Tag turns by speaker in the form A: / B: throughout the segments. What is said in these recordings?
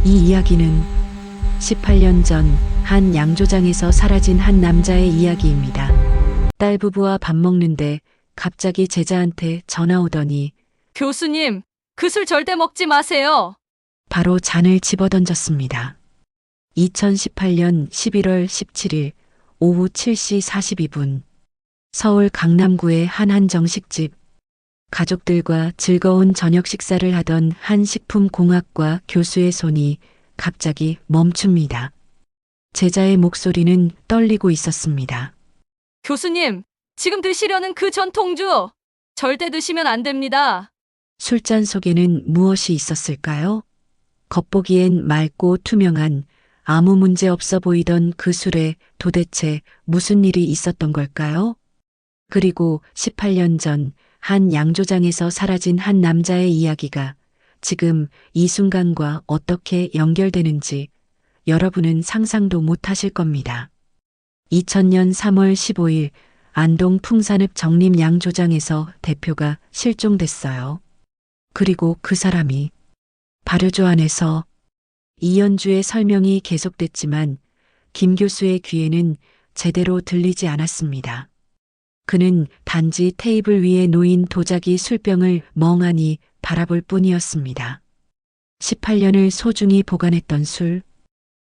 A: 이 이야기는 18년 전 한 양조장에서 사라진 한 남자의 이야기입니다. 딸 부부와 밥 먹는데 갑자기 제자한테 전화 오더니
B: 교수님, 그 술 절대 먹지 마세요.
A: 바로 잔을 집어던졌습니다. 2018년 11월 17일 오후 7시 42분 서울 강남구의 한 한정식집. 가족들과 즐거운 저녁 식사를 하던 한 식품공학과 교수의 손이 갑자기 멈춥니다. 제자의 목소리는 떨리고 있었습니다.
B: 교수님, 지금 드시려는 그 전통주 절대 드시면 안 됩니다.
A: 술잔 속에는 무엇이 있었을까요? 겉보기엔 맑고 투명한 아무 문제 없어 보이던 그 술에 도대체 무슨 일이 있었던 걸까요? 그리고 18년 전 한 양조장에서 사라진 한 남자의 이야기가 지금 이 순간과 어떻게 연결되는지 여러분은 상상도 못하실 겁니다. 2000년 3월 15일 안동 풍산읍 정림 양조장에서 대표가 실종됐어요. 그리고 그 사람이 발효조 안에서 이연주의 설명이 계속됐지만 김 교수의 귀에는 제대로 들리지 않았습니다. 그는 단지 테이블 위에 놓인 도자기 술병을 멍하니 바라볼 뿐이었습니다. 18년을 소중히 보관했던 술,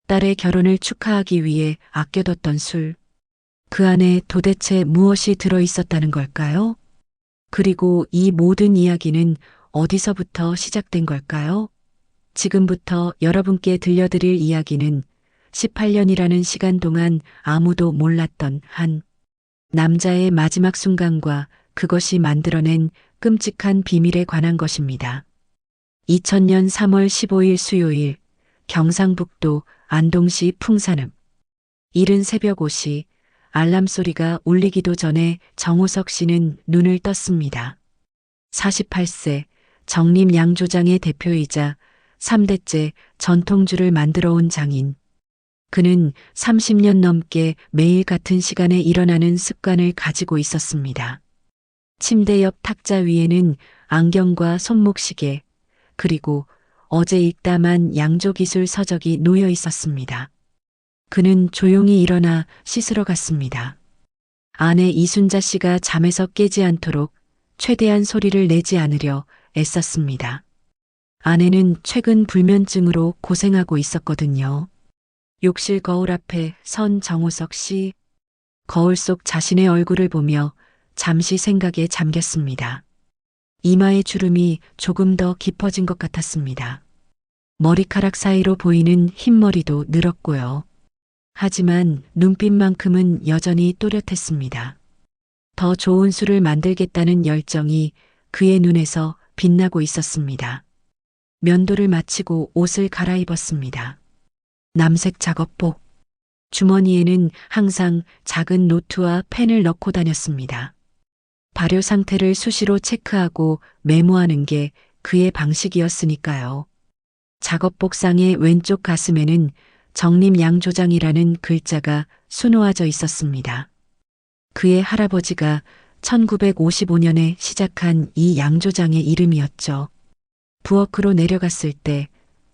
A: 딸의 결혼을 축하하기 위해 아껴뒀던 술, 그 안에 도대체 무엇이 들어있었다는 걸까요? 그리고 이 모든 이야기는 어디서부터 시작된 걸까요? 지금부터 여러분께 들려드릴 이야기는 18년이라는 시간 동안 아무도 몰랐던 한 남자의 마지막 순간과 그것이 만들어낸 끔찍한 비밀에 관한 것입니다. 2000년 3월 15일 수요일 경상북도 안동시 풍산읍. 이른 새벽 5시 알람 소리가 울리기도 전에 정호석 씨는 눈을 떴습니다. 48세 정림 양조장의 대표이자 3대째 전통주를 만들어 온 장인. 그는 30년 넘게 매일 같은 시간에 일어나는 습관을 가지고 있었습니다. 침대 옆 탁자 위에는 안경과 손목시계, 그리고 어제 읽다만 양조기술 서적이 놓여 있었습니다. 그는 조용히 일어나 씻으러 갔습니다. 아내 이순자 씨가 잠에서 깨지 않도록 최대한 소리를 내지 않으려 애썼습니다. 아내는 최근 불면증으로 고생하고 있었거든요. 욕실 거울 앞에 선 정호석 씨, 거울 속 자신의 얼굴을 보며 잠시 생각에 잠겼습니다. 이마의 주름이 조금 더 깊어진 것 같았습니다. 머리카락 사이로 보이는 흰머리도 늘었고요. 하지만 눈빛만큼은 여전히 또렷했습니다. 더 좋은 술을 만들겠다는 열정이 그의 눈에서 빛나고 있었습니다. 면도를 마치고 옷을 갈아입었습니다. 남색 작업복. 주머니에는 항상 작은 노트와 펜을 넣고 다녔습니다. 발효 상태를 수시로 체크하고 메모하는 게 그의 방식이었으니까요. 작업복상의 왼쪽 가슴에는 정림 양조장이라는 글자가 수놓아져 있었습니다. 그의 할아버지가 1955년에 시작한 이 양조장의 이름이었죠. 부엌으로 내려갔을 때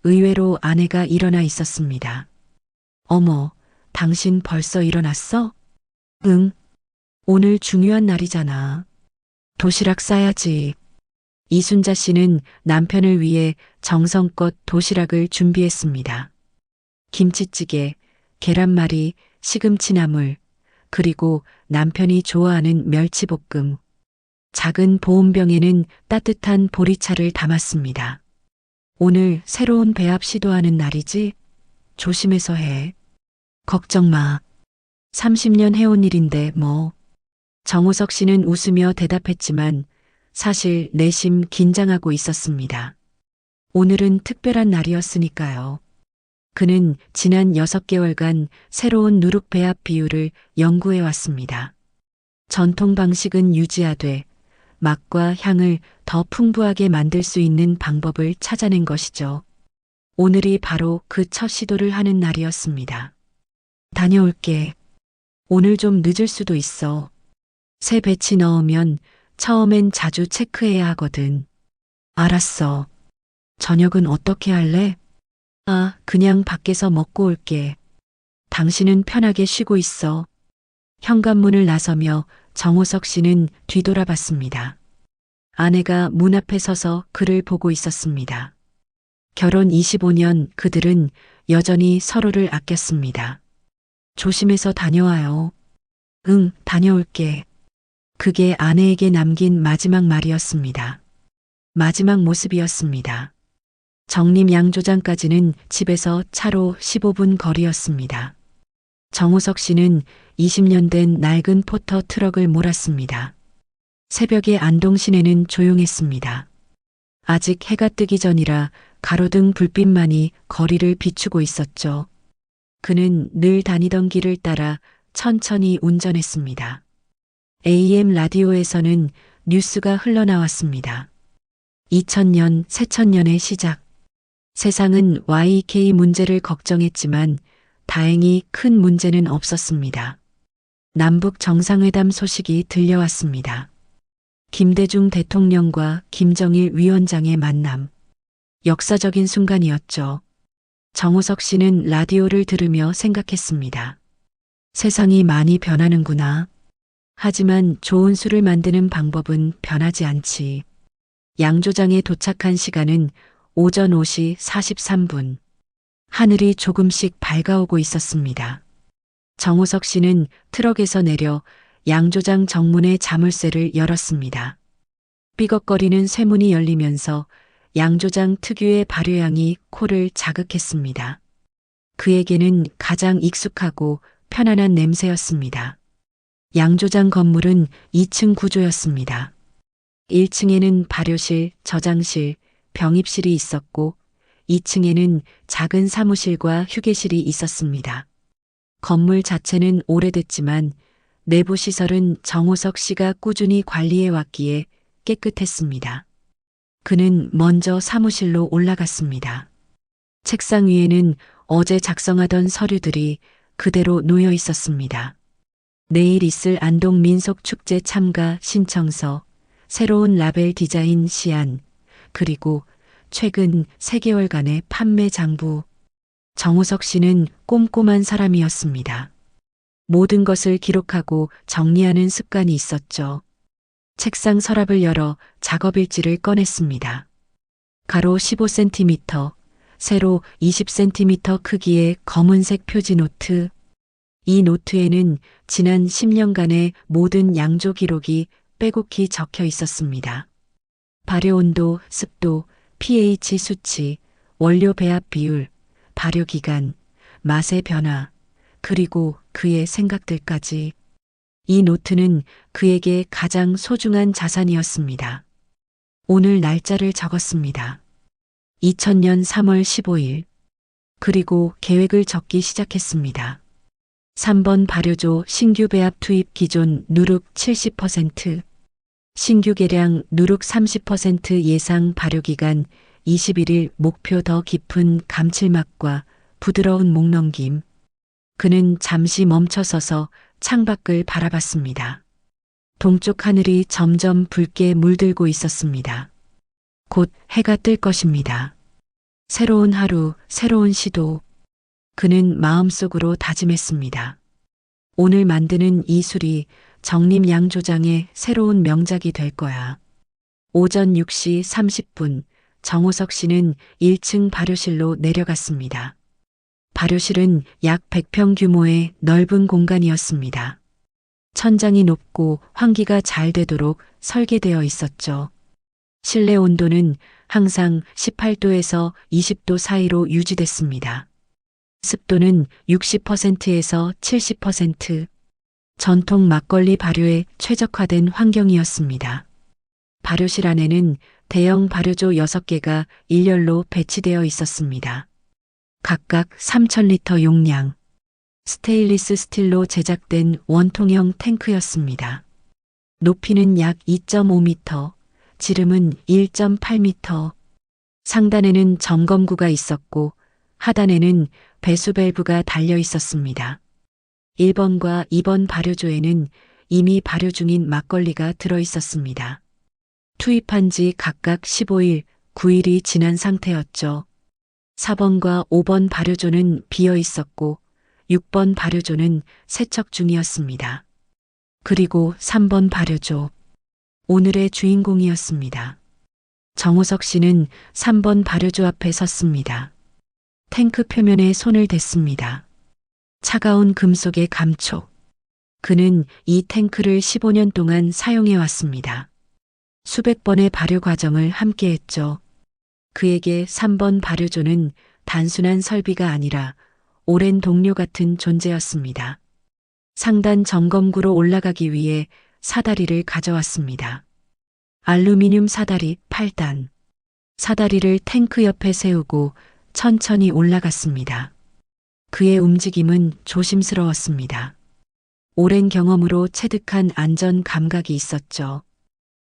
A: 의외로 아내가 일어나 있었습니다. 어머, 당신 벌써 일어났어? 응. 오늘 중요한 날이잖아. 도시락 싸야지. 이순자 씨는 남편을 위해 정성껏 도시락을 준비했습니다. 김치찌개, 계란말이, 시금치나물, 그리고 남편이 좋아하는 멸치볶음. 작은 보온병에는 따뜻한 보리차를 담았습니다. 오늘 새로운 배합 시도하는 날이지? 조심해서 해. 걱정 마. 30년 해온 일인데 뭐. 정호석 씨는 웃으며 대답했지만 사실 내심 긴장하고 있었습니다. 오늘은 특별한 날이었으니까요. 그는 지난 6개월간 새로운 누룩 배합 비율을 연구해 왔습니다. 전통 방식은 유지하되 맛과 향을 더 풍부하게 만들 수 있는 방법을 찾아낸 것이죠. 오늘이 바로 그 첫 시도를 하는 날이었습니다. 다녀올게. 오늘 좀 늦을 수도 있어. 새 배치 넣으면 처음엔 자주 체크해야 하거든. 알았어. 저녁은 어떻게 할래? 아, 그냥 밖에서 먹고 올게. 당신은 편하게 쉬고 있어. 현관문을 나서며 정호석 씨는 뒤돌아봤습니다. 아내가 문 앞에 서서 그를 보고 있었습니다. 결혼 25년 그들은 여전히 서로를 아꼈습니다. 조심해서 다녀와요. 응, 다녀올게. 그게 아내에게 남긴 마지막 말이었습니다. 마지막 모습이었습니다. 정림 양조장까지는 집에서 차로 15분 거리였습니다. 정우석 씨는 20년 된 낡은 포터 트럭을 몰았습니다. 새벽의 안동 시내는 조용했습니다. 아직 해가 뜨기 전이라 가로등 불빛만이 거리를 비추고 있었죠. 그는 늘 다니던 길을 따라 천천히 운전했습니다. AM 라디오에서는 뉴스가 흘러나왔습니다. 2000년 새천년의 시작. 세상은 YK 문제를 걱정했지만 다행히 큰 문제는 없었습니다. 남북 정상회담 소식이 들려왔습니다. 김대중 대통령과 김정일 위원장의 만남. 역사적인 순간이었죠. 정우석 씨는 라디오를 들으며 생각했습니다. 세상이 많이 변하는구나. 하지만 좋은 술을 만드는 방법은 변하지 않지. 양조장에 도착한 시간은 오전 5시 43분. 하늘이 조금씩 밝아오고 있었습니다. 정우석 씨는 트럭에서 내려 양조장 정문의 자물쇠를 열었습니다. 삐걱거리는 쇠문이 열리면서 양조장 특유의 발효향이 코를 자극했습니다. 그에게는 가장 익숙하고 편안한 냄새였습니다. 양조장 건물은 2층 구조였습니다. 1층에는 발효실, 저장실, 병입실이 있었고 2층에는 작은 사무실과 휴게실이 있었습니다. 건물 자체는 오래됐지만 내부 시설은 정호석 씨가 꾸준히 관리해 왔기에 깨끗했습니다. 그는 먼저 사무실로 올라갔습니다. 책상 위에는 어제 작성하던 서류들이 그대로 놓여 있었습니다. 내일 있을 안동 민속축제 참가 신청서, 새로운 라벨 디자인 시안, 그리고 최근 3개월간의 판매 장부. 정우석 씨는 꼼꼼한 사람이었습니다. 모든 것을 기록하고 정리하는 습관이 있었죠. 책상 서랍을 열어 작업일지를 꺼냈습니다. 가로 15cm, 세로 20cm 크기의 검은색 표지 노트. 이 노트에는 지난 10년간의 모든 양조 기록이 빼곡히 적혀 있었습니다. 발효 온도, 습도, pH 수치, 원료 배합 비율, 발효 기간, 맛의 변화, 그리고 그의 생각들까지. 이 노트는 그에게 가장 소중한 자산이었습니다. 오늘 날짜를 적었습니다. 2000년 3월 15일. 그리고 계획을 적기 시작했습니다. 3번 발효조 신규 배합 투입 기존 누룩 70%, 신규 계량 누룩 30% 예상 발효기간 21일 목표 더 깊은 감칠맛과 부드러운 목넘김. 그는 잠시 멈춰서서 창밖을 바라봤습니다. 동쪽 하늘이 점점 붉게 물들고 있었습니다. 곧 해가 뜰 것입니다. 새로운 하루, 새로운 시도. 그는 마음속으로 다짐했습니다. 오늘 만드는 이 술이 정림 양조장의 새로운 명작이 될 거야. 오전 6시 30분 정호석 씨는 1층 발효실로 내려갔습니다. 발효실은 약 100평 규모의 넓은 공간이었습니다. 천장이 높고 환기가 잘 되도록 설계되어 있었죠. 실내 온도는 항상 18도에서 20도 사이로 유지됐습니다. 습도는 60%에서 70%. 전통 막걸리 발효에 최적화된 환경이었습니다. 발효실 안에는 대형 발효조 6개가 일렬로 배치되어 있었습니다. 각각 3,000리터 용량. 스테인리스 스틸로 제작된 원통형 탱크였습니다. 높이는 약 2.5m, 지름은 1.8m. 상단에는 점검구가 있었고 하단에는 배수 밸브가 달려 있었습니다. 1번과 2번 발효조에는 이미 발효 중인 막걸리가 들어 있었습니다. 투입한 지 각각 15일, 9일이 지난 상태였죠. 4번과 5번 발효조는 비어 있었고 6번 발효조는 세척 중이었습니다. 그리고 3번 발효조, 오늘의 주인공이었습니다. 정우석 씨는 3번 발효조 앞에 섰습니다. 탱크 표면에 손을 댔습니다. 차가운 금속의 감촉. 그는 이 탱크를 15년 동안 사용해 왔습니다. 수백 번의 발효 과정을 함께 했죠. 그에게 3번 발효조는 단순한 설비가 아니라 오랜 동료 같은 존재였습니다. 상단 점검구로 올라가기 위해 사다리를 가져왔습니다. 알루미늄 사다리 8단. 사다리를 탱크 옆에 세우고 천천히 올라갔습니다. 그의 움직임은 조심스러웠습니다. 오랜 경험으로 체득한 안전 감각이 있었죠.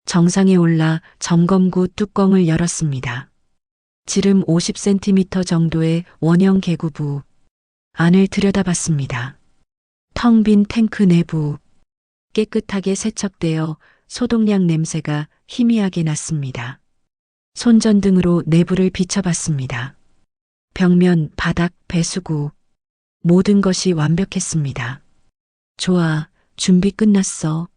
A: 정상에 올라 점검구 뚜껑을 열었습니다. 지름 50cm 정도의 원형 개구부. 안을 들여다봤습니다. 텅 빈 탱크 내부. 깨끗하게 세척되어 소독약 냄새가 희미하게 났습니다. 손전등으로 내부를 비춰봤습니다. 벽면, 바닥, 배수구. 모든 것이 완벽했습니다. 좋아, 준비 끝났어.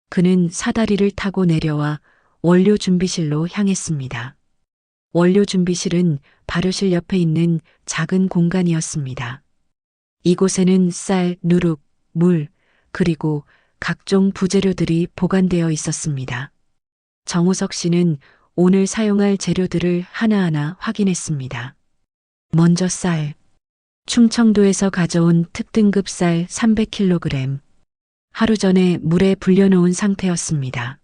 A: 그는 사다리를 타고 내려와 원료 준비실로 향했습니다. 원료 준비실은 발효실 옆에 있는 작은 공간이었습니다. 이곳에는 쌀, 누룩, 물, 그리고 각종 부재료들이 보관되어 있었습니다. 정우석 씨는 오늘 사용할 재료들을 하나하나 확인했습니다. 먼저 쌀. 충청도에서 가져온 특등급 쌀 300kg. 하루 전에 물에 불려놓은 상태였습니다.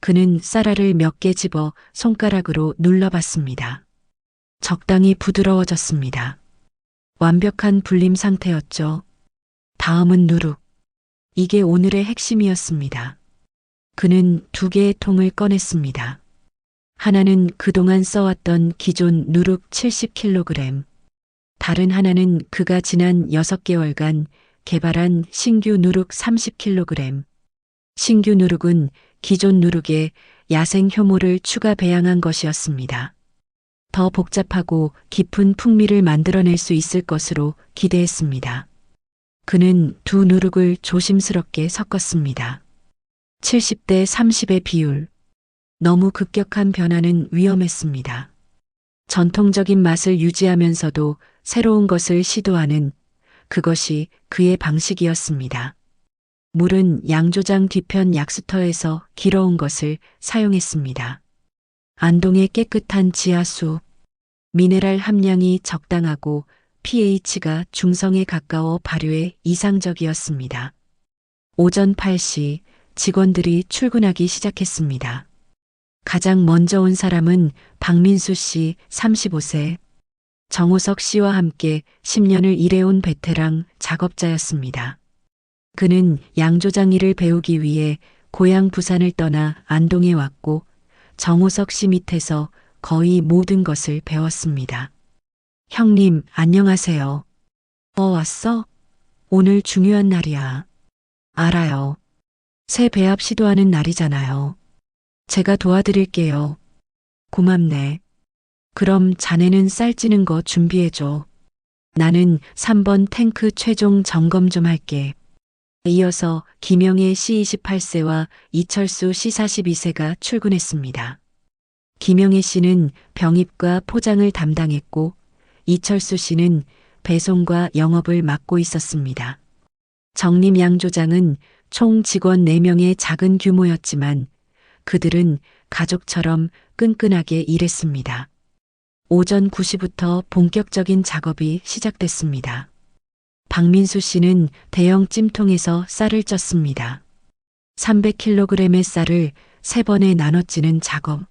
A: 그는 쌀알을 몇 개 집어 손가락으로 눌러봤습니다. 적당히 부드러워졌습니다. 완벽한 불림 상태였죠. 다음은 누룩. 이게 오늘의 핵심이었습니다. 그는 2개의 통을 꺼냈습니다. 하나는 그동안 써왔던 기존 누룩 70kg. 다른 하나는 그가 지난 6개월간 개발한 신규 누룩 30kg. 신규 누룩은 기존 누룩에 야생 효모를 추가 배양한 것이었습니다. 더 복잡하고 깊은 풍미를 만들어낼 수 있을 것으로 기대했습니다. 그는 2 누룩을 조심스럽게 섞었습니다. 70대 30의 비율. 너무 급격한 변화는 위험했습니다. 전통적인 맛을 유지하면서도 새로운 것을 시도하는 그것이 그의 방식이었습니다. 물은 양조장 뒤편 약수터에서 길어온 것을 사용했습니다. 안동의 깨끗한 지하수. 미네랄 함량이 적당하고 pH가 중성에 가까워 발효에 이상적이었습니다. 오전 8시 직원들이 출근하기 시작했습니다. 가장 먼저 온 사람은 박민수 씨 35세. 정우석 씨와 함께 10년을 일해온 베테랑 작업자였습니다. 그는 양조장 일을 배우기 위해 고향 부산을 떠나 안동에 왔고 정우석 씨 밑에서 거의 모든 것을 배웠습니다. 형님, 안녕하세요. 왔어? 오늘 중요한 날이야. 알아요. 새 배합 시도하는 날이잖아요. 제가 도와드릴게요. 고맙네. 그럼 자네는 쌀 찌는 거 준비해줘. 나는 3번 탱크 최종 점검 좀 할게. 이어서 김영애 C28세와 이철수 C42세가 출근했습니다. 김영애 씨는 병입과 포장을 담당했고 이철수 씨는 배송과 영업을 맡고 있었습니다. 정림 양조장은 총 직원 4명의 작은 규모였지만 그들은 가족처럼 끈끈하게 일했습니다. 오전 9시부터 본격적인 작업이 시작됐습니다. 박민수 씨는 대형 찜통에서 쌀을 쪘습니다. 300kg의 쌀을 3번에 나눠 찌는 작업.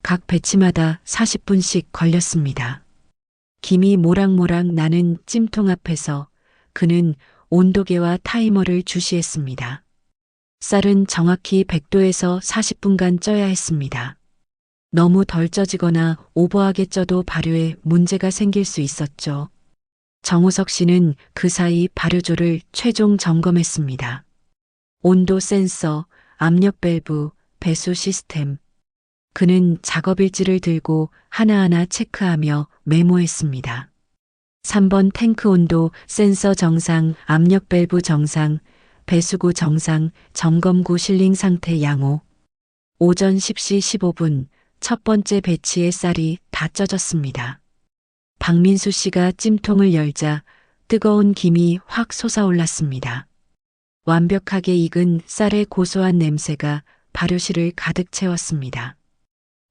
A: 각 배치마다 40분씩 걸렸습니다. 김이 모락모락 나는 찜통 앞에서 그는 온도계와 타이머를 주시했습니다. 쌀은 정확히 100도에서 40분간 쪄야 했습니다. 너무 덜 쪄지거나 오버하게 쪄도 발효에 문제가 생길 수 있었죠. 정우석 씨는 그 사이 발효조를 최종 점검했습니다. 온도 센서, 압력 밸브, 배수 시스템. 그는 작업 일지를 들고 하나하나 체크하며 메모했습니다. 3번 탱크 온도 센서 정상, 압력 밸브 정상, 배수구 정상, 점검구 실링 상태 양호. 오전 10시 15분 첫 번째 배치의 쌀이 다 쪄졌습니다. 박민수 씨가 찜통을 열자 뜨거운 김이 확 솟아올랐습니다. 완벽하게 익은 쌀의 고소한 냄새가 발효실을 가득 채웠습니다.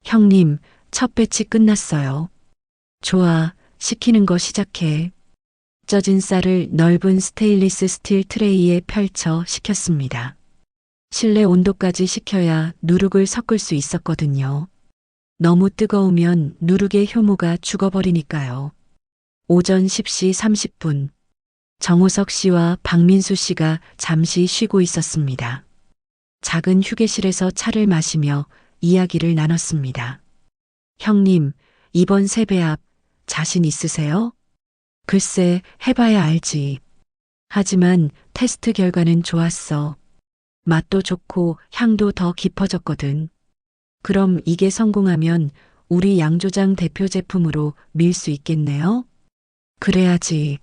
A: 형님, 첫 배치 끝났어요. 좋아, 식히는 거 시작해. 쪄진 쌀을 넓은 스테인리스 스틸 트레이에 펼쳐 식혔습니다. 실내 온도까지 식혀야 누룩을 섞을 수 있었거든요. 너무 뜨거우면 누룩의 효모가 죽어버리니까요. 오전 10시 30분. 정우석 씨와 박민수 씨가 잠시 쉬고 있었습니다. 작은 휴게실에서 차를 마시며 이야기를 나눴습니다. 형님, 이번 세배합 자신 있으세요? 글쎄, 해봐야 알지. 하지만 테스트 결과는 좋았어. 맛도 좋고 향도 더 깊어졌거든. 그럼 이게 성공하면 우리 양조장 대표 제품으로 밀 수 있겠네요? 그래야지.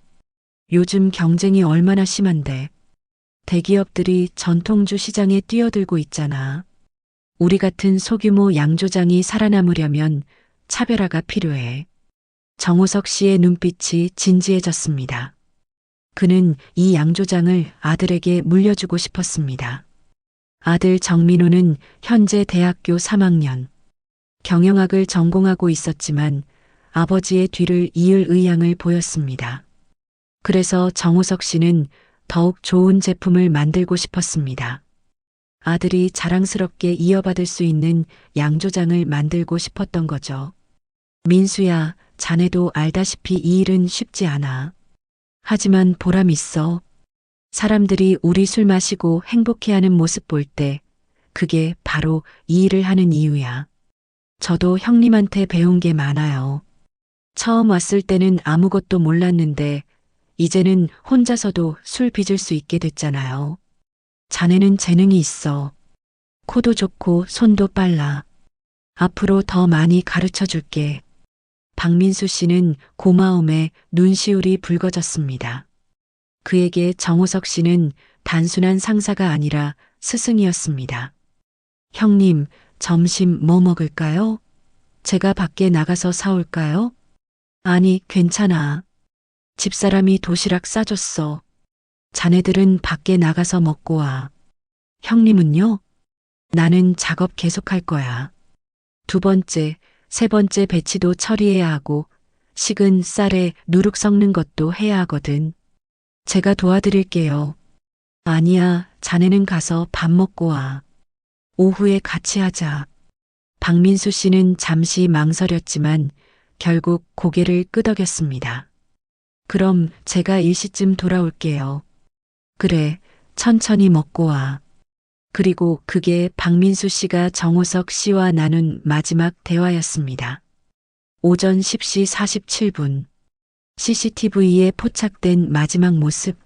A: 요즘 경쟁이 얼마나 심한데. 대기업들이 전통주 시장에 뛰어들고 있잖아. 우리 같은 소규모 양조장이 살아남으려면 차별화가 필요해. 정우석 씨의 눈빛이 진지해졌습니다. 그는 이 양조장을 아들에게 물려주고 싶었습니다. 아들 정민호는 현재 대학교 3학년. 경영학을 전공하고 있었지만 아버지의 뒤를 이을 의향을 보였습니다. 그래서 정우석 씨는 더욱 좋은 제품을 만들고 싶었습니다. 아들이 자랑스럽게 이어받을 수 있는 양조장을 만들고 싶었던 거죠. 민수야, 자네도 알다시피 이 일은 쉽지 않아. 하지만 보람 있어. 사람들이 우리 술 마시고 행복해하는 모습 볼 때 그게 바로 이 일을 하는 이유야. 저도 형님한테 배운 게 많아요. 처음 왔을 때는 아무것도 몰랐는데 이제는 혼자서도 술 빚을 수 있게 됐잖아요. 자네는 재능이 있어. 코도 좋고 손도 빨라. 앞으로 더 많이 가르쳐 줄게. 박민수 씨는 고마움에 눈시울이 붉어졌습니다. 그에게 정우석 씨는 단순한 상사가 아니라 스승이었습니다. 형님, 점심 뭐 먹을까요? 제가 밖에 나가서 사올까요? 아니, 괜찮아. 집사람이 도시락 싸줬어. 자네들은 밖에 나가서 먹고 와. 형님은요? 나는 작업 계속할 거야. 두 번째, 세 번째 배치도 처리해야 하고 식은 쌀에 누룩 섞는 것도 해야 하거든. 제가 도와드릴게요. 아니야, 자네는 가서 밥 먹고 와. 오후에 같이 하자. 박민수 씨는 잠시 망설였지만 결국 고개를 끄덕였습니다. 그럼 제가 1시쯤 돌아올게요. 그래, 천천히 먹고 와. 그리고 그게 박민수 씨가 정우석 씨와 나눈 마지막 대화였습니다. 오전 10시 47분. CCTV에 포착된 마지막 모습.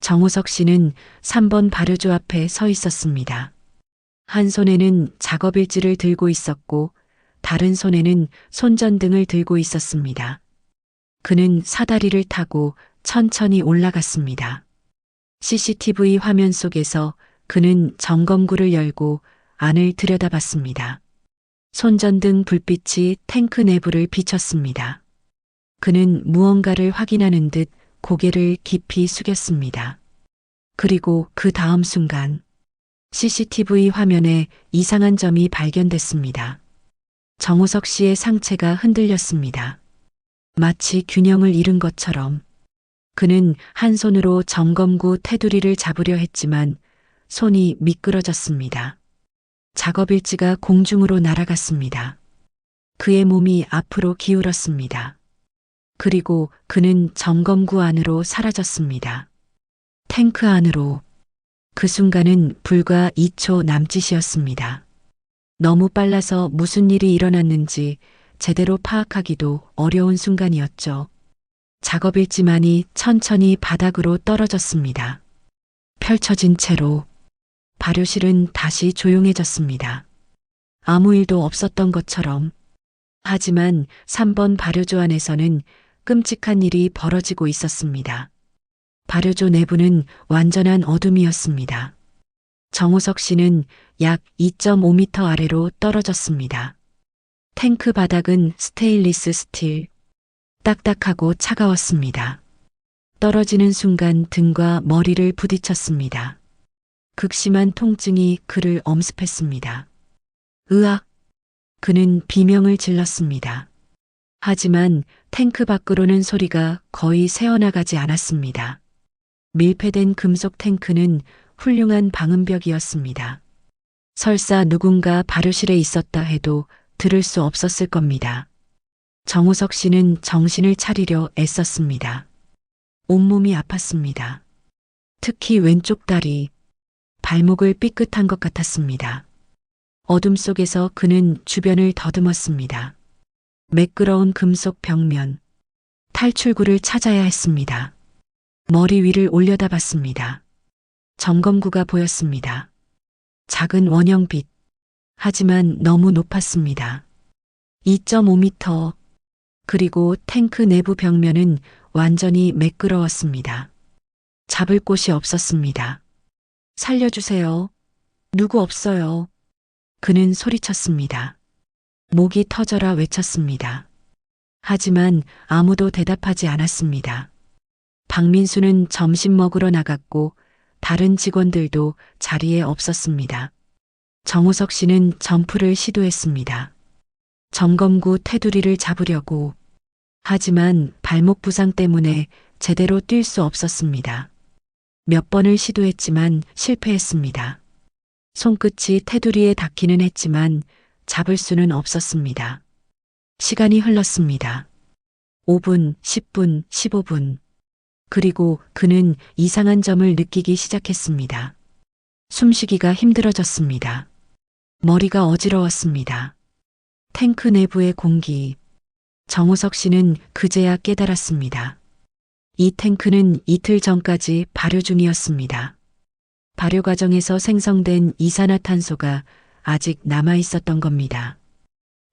A: 정우석 씨는 3번 발효조 앞에 서 있었습니다. 한 손에는 작업일지를 들고 있었고 다른 손에는 손전등을 들고 있었습니다. 그는 사다리를 타고 천천히 올라갔습니다. CCTV 화면 속에서 그는 점검구를 열고 안을 들여다봤습니다. 손전등 불빛이 탱크 내부를 비췄습니다. 그는 무언가를 확인하는 듯 고개를 깊이 숙였습니다. 그리고 그 다음 순간 CCTV 화면에 이상한 점이 발견됐습니다. 정우석 씨의 상체가 흔들렸습니다. 마치 균형을 잃은 것처럼. 그는 한 손으로 점검구 테두리를 잡으려 했지만 손이 미끄러졌습니다. 작업일지가 공중으로 날아갔습니다. 그의 몸이 앞으로 기울었습니다. 그리고 그는 점검구 안으로 사라졌습니다. 탱크 안으로. 그 순간은 불과 2초 남짓이었습니다. 너무 빨라서 무슨 일이 일어났는지 제대로 파악하기도 어려운 순간이었죠. 작업일지만이 천천히 바닥으로 떨어졌습니다. 펼쳐진 채로. 발효실은 다시 조용해졌습니다. 아무 일도 없었던 것처럼. 하지만 3번 발효조 안에서는 끔찍한 일이 벌어지고 있었습니다. 발효조 내부는 완전한 어둠이었습니다. 정우석 씨는 약 2.5m 아래로 떨어졌습니다. 탱크 바닥은 스테인리스 스틸, 딱딱하고 차가웠습니다. 떨어지는 순간 등과 머리를 부딪혔습니다. 극심한 통증이 그를 엄습했습니다. 으악! 그는 비명을 질렀습니다. 하지만 탱크 밖으로는 소리가 거의 새어나가지 않았습니다. 밀폐된 금속 탱크는 훌륭한 방음벽이었습니다. 설사 누군가 발효실에 있었다 해도 들을 수 없었을 겁니다. 정우석 씨는 정신을 차리려 애썼습니다. 온몸이 아팠습니다. 특히 왼쪽 다리, 발목을 삐끗한 것 같았습니다. 어둠 속에서 그는 주변을 더듬었습니다. 매끄러운 금속 벽면, 탈출구를 찾아야 했습니다. 머리 위를 올려다봤습니다. 점검구가 보였습니다. 작은 원형빛, 하지만 너무 높았습니다. 2.5m, 그리고 탱크 내부 벽면은 완전히 매끄러웠습니다. 잡을 곳이 없었습니다. 살려주세요. 누구 없어요. 그는 소리쳤습니다. 목이 터져라 외쳤습니다. 하지만 아무도 대답하지 않았습니다. 박민수는 점심 먹으러 나갔고 다른 직원들도 자리에 없었습니다. 정우석 씨는 점프를 시도했습니다. 점검구 테두리를 잡으려고. 하지만 발목 부상 때문에 제대로 뛸 수 없었습니다. 몇 번을 시도했지만 실패했습니다. 손끝이 테두리에 닿기는 했지만 잡을 수는 없었습니다. 시간이 흘렀습니다. 5분, 10분, 15분. 그리고 그는 이상한 점을 느끼기 시작했습니다. 숨쉬기가 힘들어졌습니다. 머리가 어지러웠습니다. 탱크 내부의 공기. 정우석 씨는 그제야 깨달았습니다. 이 탱크는 이틀 전까지 발효 중이었습니다. 발효 과정에서 생성된 이산화탄소가 아직 남아 있었던 겁니다.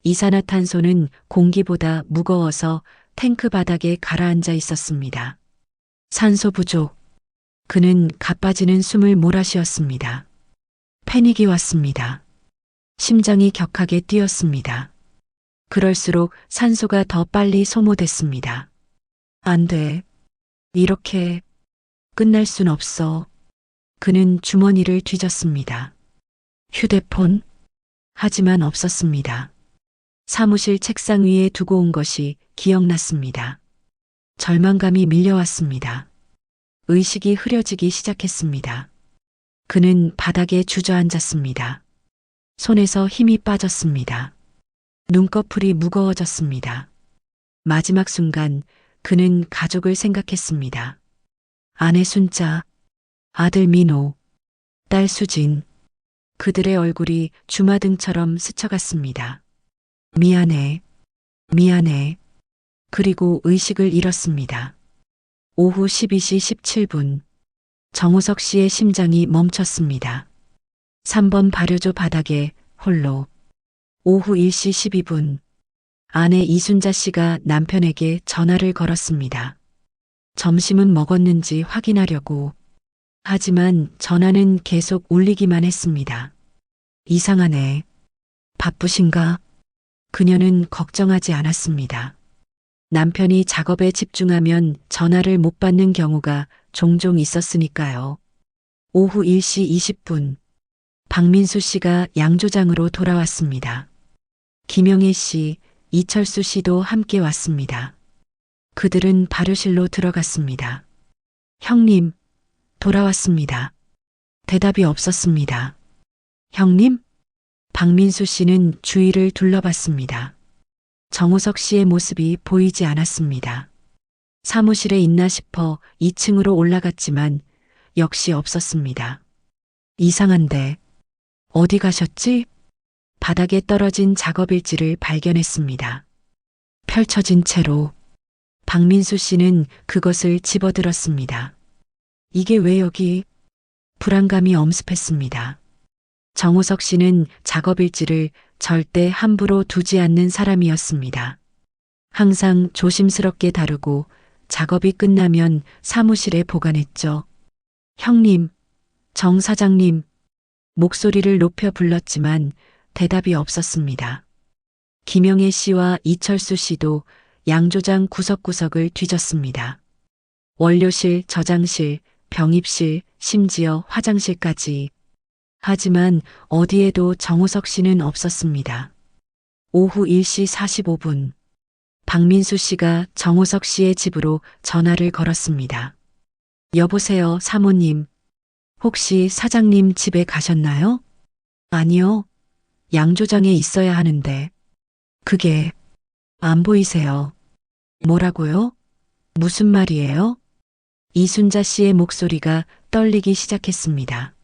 A: 이산화탄소는 공기보다 무거워서 탱크 바닥에 가라앉아 있었습니다. 산소 부족. 그는 가빠지는 숨을 몰아쉬었습니다. 패닉이 왔습니다. 심장이 격하게 뛰었습니다. 그럴수록 산소가 더 빨리 소모됐습니다. 안 돼. 이렇게 끝날 순 없어. 그는 주머니를 뒤졌습니다. 휴대폰? 하지만 없었습니다. 사무실 책상 위에 두고 온 것이 기억났습니다. 절망감이 밀려왔습니다. 의식이 흐려지기 시작했습니다. 그는 바닥에 주저앉았습니다. 손에서 힘이 빠졌습니다. 눈꺼풀이 무거워졌습니다. 마지막 순간 그는 가족을 생각했습니다. 아내 순자, 아들 민호, 딸 수진. 그들의 얼굴이 주마등처럼 스쳐갔습니다. 미안해, 미안해. 그리고 의식을 잃었습니다. 오후 12시 17분. 정우석 씨의 심장이 멈췄습니다. 3번 발효조 바닥에 홀로. 오후 1시 12분. 아내 이순자 씨가 남편에게 전화를 걸었습니다. 점심은 먹었는지 확인하려고. 하지만 전화는 계속 울리기만 했습니다. 이상하네. 바쁘신가? 그녀는 걱정하지 않았습니다. 남편이 작업에 집중하면 전화를 못 받는 경우가 종종 있었으니까요. 오후 1시 20분. 박민수 씨가 양조장으로 돌아왔습니다. 김영애 씨, 이철수 씨도 함께 왔습니다. 그들은 발효실로 들어갔습니다. 형님, 돌아왔습니다. 대답이 없었습니다. 형님? 박민수 씨는 주위를 둘러봤습니다. 정우석 씨의 모습이 보이지 않았습니다. 사무실에 있나 싶어 2층으로 올라갔지만 역시 없었습니다. 이상한데 어디 가셨지? 바닥에 떨어진 작업일지를 발견했습니다. 펼쳐진 채로. 박민수 씨는 그것을 집어들었습니다. 이게 왜 여기? 불안감이 엄습했습니다. 정우석 씨는 작업일지를 절대 함부로 두지 않는 사람이었습니다. 항상 조심스럽게 다루고 작업이 끝나면 사무실에 보관했죠. 형님, 정 사장님, 목소리를 높여 불렀지만 대답이 없었습니다. 김영애 씨와 이철수 씨도 양조장 구석구석을 뒤졌습니다. 원료실, 저장실, 병입실, 심지어 화장실까지. 하지만 어디에도 정우석 씨는 없었습니다. 오후 1시 45분. 박민수 씨가 정우석 씨의 집으로 전화를 걸었습니다. 여보세요, 사모님. 혹시 사장님 집에 가셨나요? 아니요. 양조장에 있어야 하는데. 그게 안 보이세요. 뭐라고요? 무슨 말이에요? 이순자 씨의 목소리가 떨리기 시작했습니다.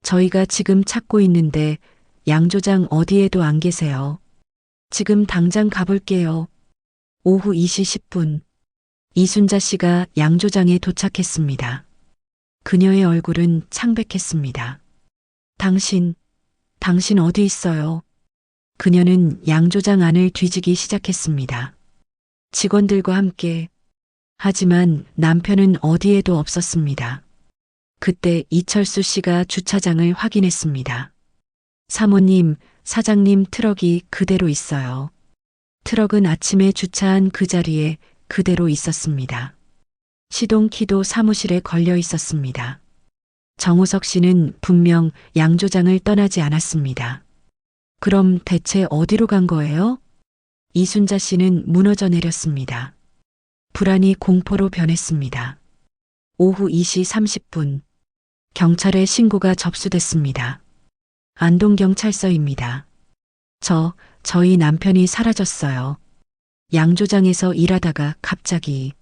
A: 저희가 지금 찾고 있는데 양조장 어디에도 안 계세요. 지금 당장 가볼게요. 오후 2시 10분. 이순자 씨가 양조장에 도착했습니다. 그녀의 얼굴은 창백했습니다. 당신 어디 있어요? 그녀는 양조장 안을 뒤지기 시작했습니다. 직원들과 함께. 하지만 남편은 어디에도 없었습니다. 그때 이철수 씨가 주차장을 확인했습니다. 사모님, 사장님 트럭이 그대로 있어요. 트럭은 아침에 주차한 그 자리에 그대로 있었습니다. 시동키도 사무실에 걸려 있었습니다. 정우석 씨는 분명 양조장을 떠나지 않았습니다. 그럼 대체 어디로 간 거예요? 이순자 씨는 무너져 내렸습니다. 불안이 공포로 변했습니다. 오후 2시 30분. 경찰에 신고가 접수됐습니다. 안동경찰서입니다. 저희 남편이 사라졌어요. 양조장에서 일하다가 갑자기.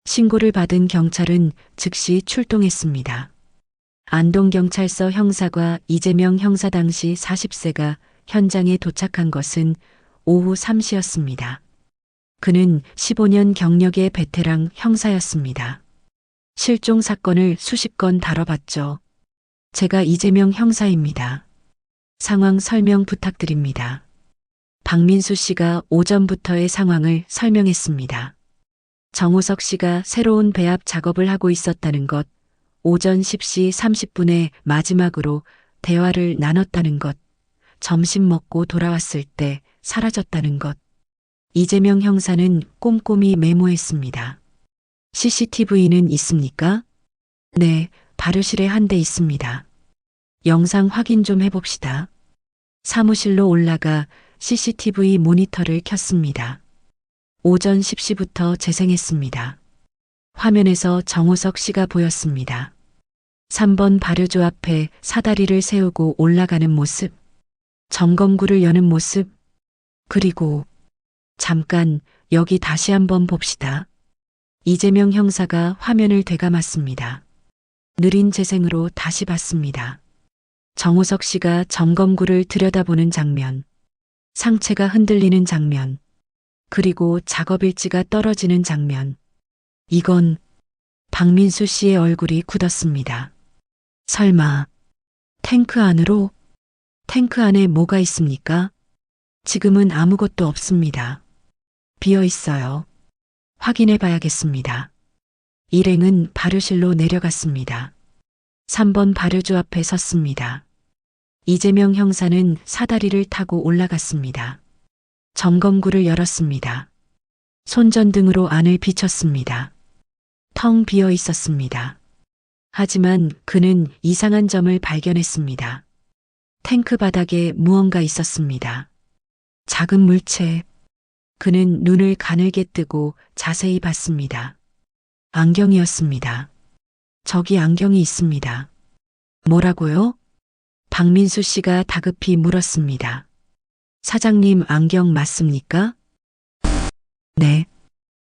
A: 신고를 받은 경찰은 즉시 출동했습니다. 안동경찰서 형사과 이재명 형사 당시 40세가 현장에 도착한 것은 오후 3시였습니다. 그는 15년 경력의 베테랑 형사였습니다. 실종 사건을 수십 건 다뤄봤죠. 제가 이재명 형사입니다. 상황 설명 부탁드립니다. 박민수 씨가 오전부터의 상황을 설명했습니다. 정우석 씨가 새로운 배합 작업을 하고 있었다는 것, 오전 10시 30분에 마지막으로 대화를 나눴다는 것, 점심 먹고 돌아왔을 때 사라졌다는 것. 이재명 형사는 꼼꼼히 메모했습니다. CCTV는 있습니까? 네, 발효실에 한 대 있습니다. 영상 확인 좀 해봅시다. 사무실로 올라가 CCTV 모니터를 켰습니다. 오전 10시부터 재생했습니다. 화면에서 정우석 씨가 보였습니다. 3번 발효조 앞에 사다리를 세우고 올라가는 모습, 점검구를 여는 모습, 그리고 잠깐 여기 다시 한번 봅시다. 이재명 형사가 화면을 되감았습니다. 느린 재생으로 다시 봤습니다. 정우석 씨가 점검구를 들여다보는 장면, 상체가 흔들리는 장면, 그리고 작업일지가 떨어지는 장면. 이건 박민수 씨의 얼굴이 굳었습니다. 설마 탱크 안으로? 탱크 안에 뭐가 있습니까? 지금은 아무것도 없습니다. 비어 있어요. 확인해 봐야겠습니다. 일행은 발효실로 내려갔습니다. 3번 발효조 앞에 섰습니다. 이재명 형사는 사다리를 타고 올라갔습니다. 점검구를 열었습니다. 손전등으로 안을 비췄습니다. 텅 비어 있었습니다. 하지만 그는 이상한 점을 발견했습니다. 탱크 바닥에 무언가 있었습니다. 작은 물체. 그는 눈을 가늘게 뜨고 자세히 봤습니다. 안경이었습니다. 저기 안경이 있습니다. 뭐라고요? 박민수 씨가 다급히 물었습니다. 사장님 안경 맞습니까? 네.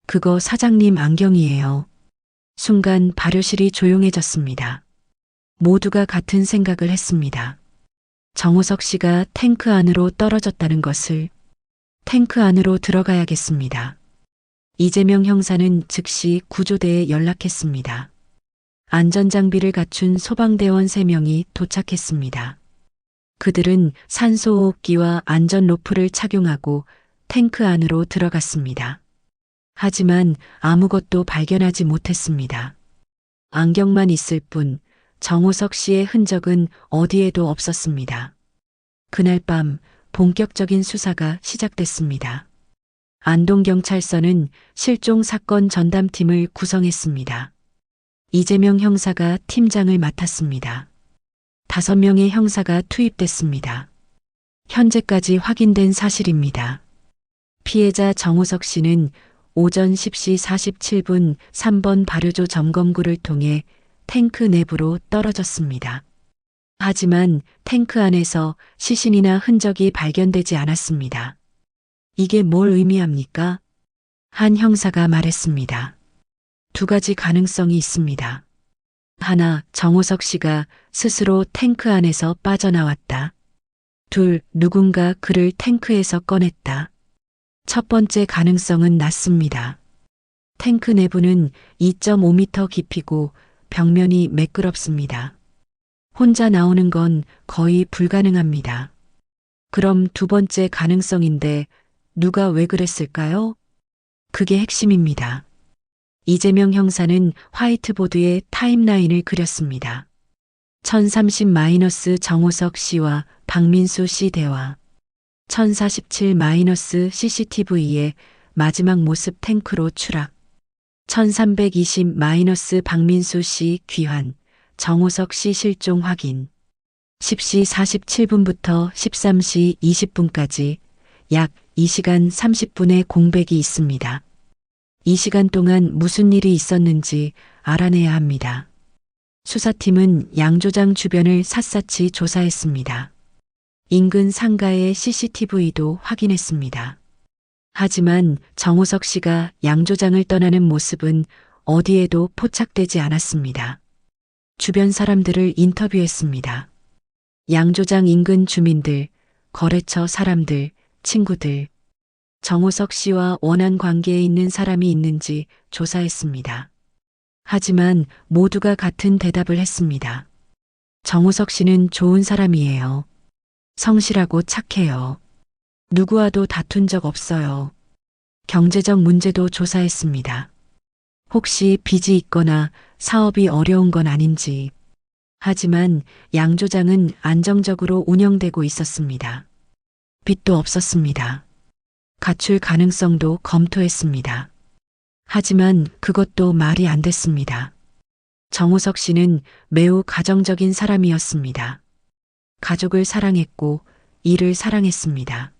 A: 그거 사장님 안경이에요. 순간 발효실이 조용해졌습니다. 모두가 같은 생각을 했습니다. 정우석 씨가 탱크 안으로 떨어졌다는 것을. 탱크 안으로 들어가야겠습니다. 이재명 형사는 즉시 구조대에 연락했습니다. 안전장비를 갖춘 소방대원 3명이 도착했습니다. 그들은 산소호흡기와 안전 로프를 착용하고 탱크 안으로 들어갔습니다. 하지만 아무것도 발견하지 못했습니다. 안경만 있을 뿐 정호석 씨의 흔적은 어디에도 없었습니다. 그날 밤 본격적인 수사가 시작됐습니다. 안동경찰서는 실종 사건 전담팀을 구성했습니다. 이재명 형사가 팀장을 맡았습니다. 5명의 형사가 투입됐습니다. 현재까지 확인된 사실입니다. 피해자 정호석 씨는 오전 10시 47분 3번 발효조 점검구를 통해 탱크 내부로 떨어졌습니다. 하지만 탱크 안에서 시신이나 흔적이 발견되지 않았습니다. 이게 뭘 의미합니까? 한 형사가 말했습니다. 2가지 가능성이 있습니다. 하나, 정호석 씨가 스스로 탱크 안에서 빠져나왔다. 2, 누군가 그를 탱크에서 꺼냈다. 첫 번째 가능성은 낮습니다. 탱크 내부는 2.5m 깊이고 벽면이 매끄럽습니다. 혼자 나오는 건 거의 불가능합니다. 그럼 2번째 가능성인데 누가 왜 그랬을까요? 그게 핵심입니다. 이재명 형사는 화이트보드에 타임라인을 그렸습니다. 1030- 정호석 씨와 박민수 씨 대화. 1047- CCTV의 마지막 모습 탱크로 추락. 1320- 박민수 씨 귀환. 정호석 씨 실종 확인. 10시 47분부터 13시 20분까지 약 2시간 30분의 공백이 있습니다. 이 시간 동안 무슨 일이 있었는지 알아내야 합니다. 수사팀은 양조장 주변을 샅샅이 조사했습니다. 인근 상가의 CCTV도 확인했습니다. 하지만 정호석 씨가 양조장을 떠나는 모습은 어디에도 포착되지 않았습니다. 주변 사람들을 인터뷰했습니다. 양조장 인근 주민들, 거래처 사람들, 친구들, 정호석 씨와 원한 관계에 있는 사람이 있는지 조사했습니다. 하지만 모두가 같은 대답을 했습니다. 정호석 씨는 좋은 사람이에요. 성실하고 착해요. 누구와도 다툰 적 없어요. 경제적 문제도 조사했습니다. 혹시 빚이 있거나 사업이 어려운 건 아닌지. 하지만 양조장은 안정적으로 운영되고 있었습니다. 빚도 없었습니다. 가출 가능성도 검토했습니다. 하지만 그것도 말이 안 됐습니다. 정호석 씨는 매우 가정적인 사람이었습니다. 가족을 사랑했고 일을 사랑했습니다.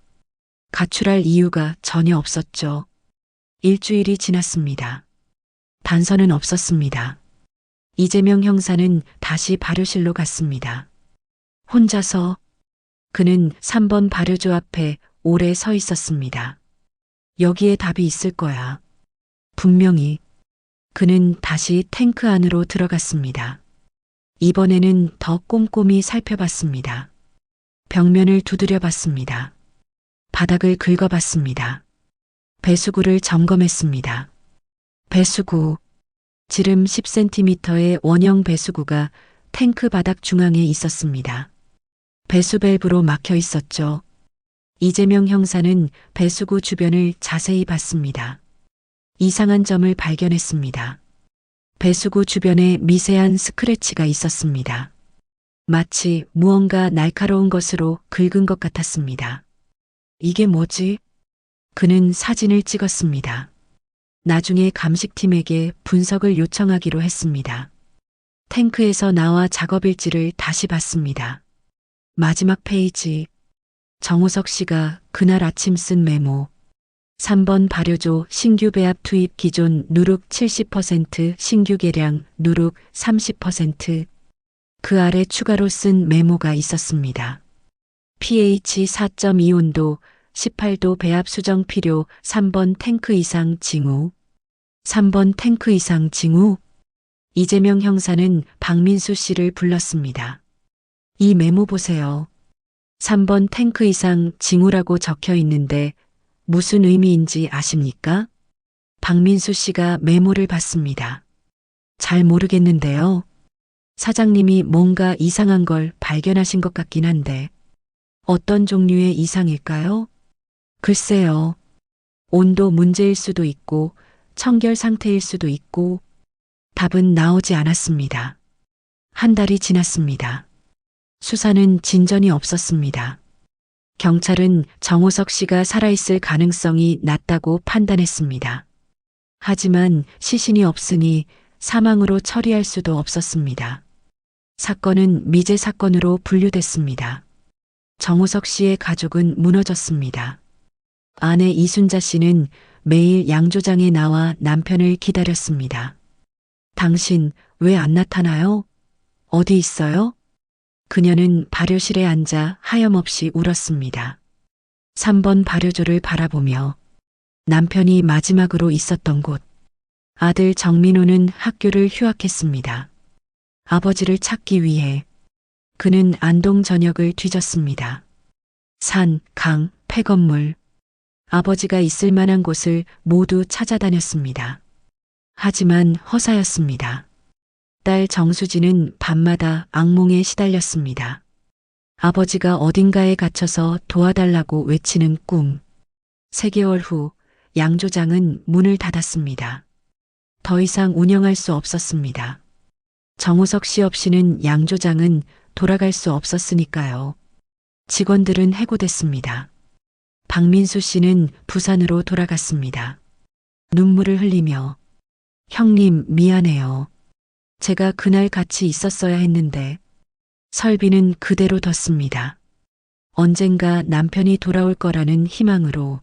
A: 가출할 이유가 전혀 없었죠. 일주일이 지났습니다. 단서는 없었습니다. 이재명 형사는 다시 발효실로 갔습니다. 혼자서 그는 3번 발효조 앞에 오래 서 있었습니다. 여기에 답이 있을 거야. 분명히. 그는 다시 탱크 안으로 들어갔습니다. 이번에는 더 꼼꼼히 살펴봤습니다. 벽면을 두드려 봤습니다. 바닥을 긁어봤습니다. 배수구를 점검했습니다. 배수구. 지름 10cm의 원형 배수구가 탱크 바닥 중앙에 있었습니다. 배수 밸브로 막혀 있었죠. 이재명 형사는 배수구 주변을 자세히 봤습니다. 이상한 점을 발견했습니다. 배수구 주변에 미세한 스크래치가 있었습니다. 마치 무언가 날카로운 것으로 긁은 것 같았습니다. 이게 뭐지? 그는 사진을 찍었습니다. 나중에 감식팀에게 분석을 요청하기로 했습니다. 탱크에서 나와 작업일지를 다시 봤습니다. 마지막 페이지. 정호석 씨가 그날 아침 쓴 메모. 3번 발효조 신규 배합 투입 기존 누룩 70%, 신규 계량 누룩 30%. 그 아래 추가로 쓴 메모가 있었습니다. pH 4.2 온도, 18도 배합 수정 필요 3번 탱크 이상 징후. 3번 탱크 이상 징후? 이재명 형사는 박민수 씨를 불렀습니다. 이 메모 보세요. 3번 탱크 이상 징후라고 적혀 있는데 무슨 의미인지 아십니까? 박민수 씨가 메모를 봤습니다. 잘 모르겠는데요. 사장님이 뭔가 이상한 걸 발견하신 것 같긴 한데. 어떤 종류의 이상일까요? 글쎄요. 온도 문제일 수도 있고, 청결 상태일 수도 있고, 답은 나오지 않았습니다. 한 달이 지났습니다. 수사는 진전이 없었습니다. 경찰은 정호석 씨가 살아있을 가능성이 낮다고 판단했습니다. 하지만 시신이 없으니 사망으로 처리할 수도 없었습니다. 사건은 미제 사건으로 분류됐습니다. 정호석 씨의 가족은 무너졌습니다. 아내 이순자 씨는 매일 양조장에 나와 남편을 기다렸습니다. 당신 왜 안 나타나요? 어디 있어요? 그녀는 발효실에 앉아 하염없이 울었습니다. 3번 발효조를 바라보며 남편이 마지막으로 있었던 곳. 아들 정민호는 학교를 휴학했습니다. 아버지를 찾기 위해 그는 안동 전역을 뒤졌습니다. 산, 강, 폐건물. 아버지가 있을 만한 곳을 모두 찾아다녔습니다. 하지만 허사였습니다. 딸 정수진은 밤마다 악몽에 시달렸습니다. 아버지가 어딘가에 갇혀서 도와달라고 외치는 꿈. 3개월 후 양조장은 문을 닫았습니다. 더 이상 운영할 수 없었습니다. 정호석 씨 없이는 양조장은 돌아갈 수 없었으니까요. 직원들은 해고됐습니다. 박민수 씨는 부산으로 돌아갔습니다. 눈물을 흘리며 형님 미안해요. 제가 그날 같이 있었어야 했는데. 설비는 그대로 뒀습니다. 언젠가 남편이 돌아올 거라는 희망으로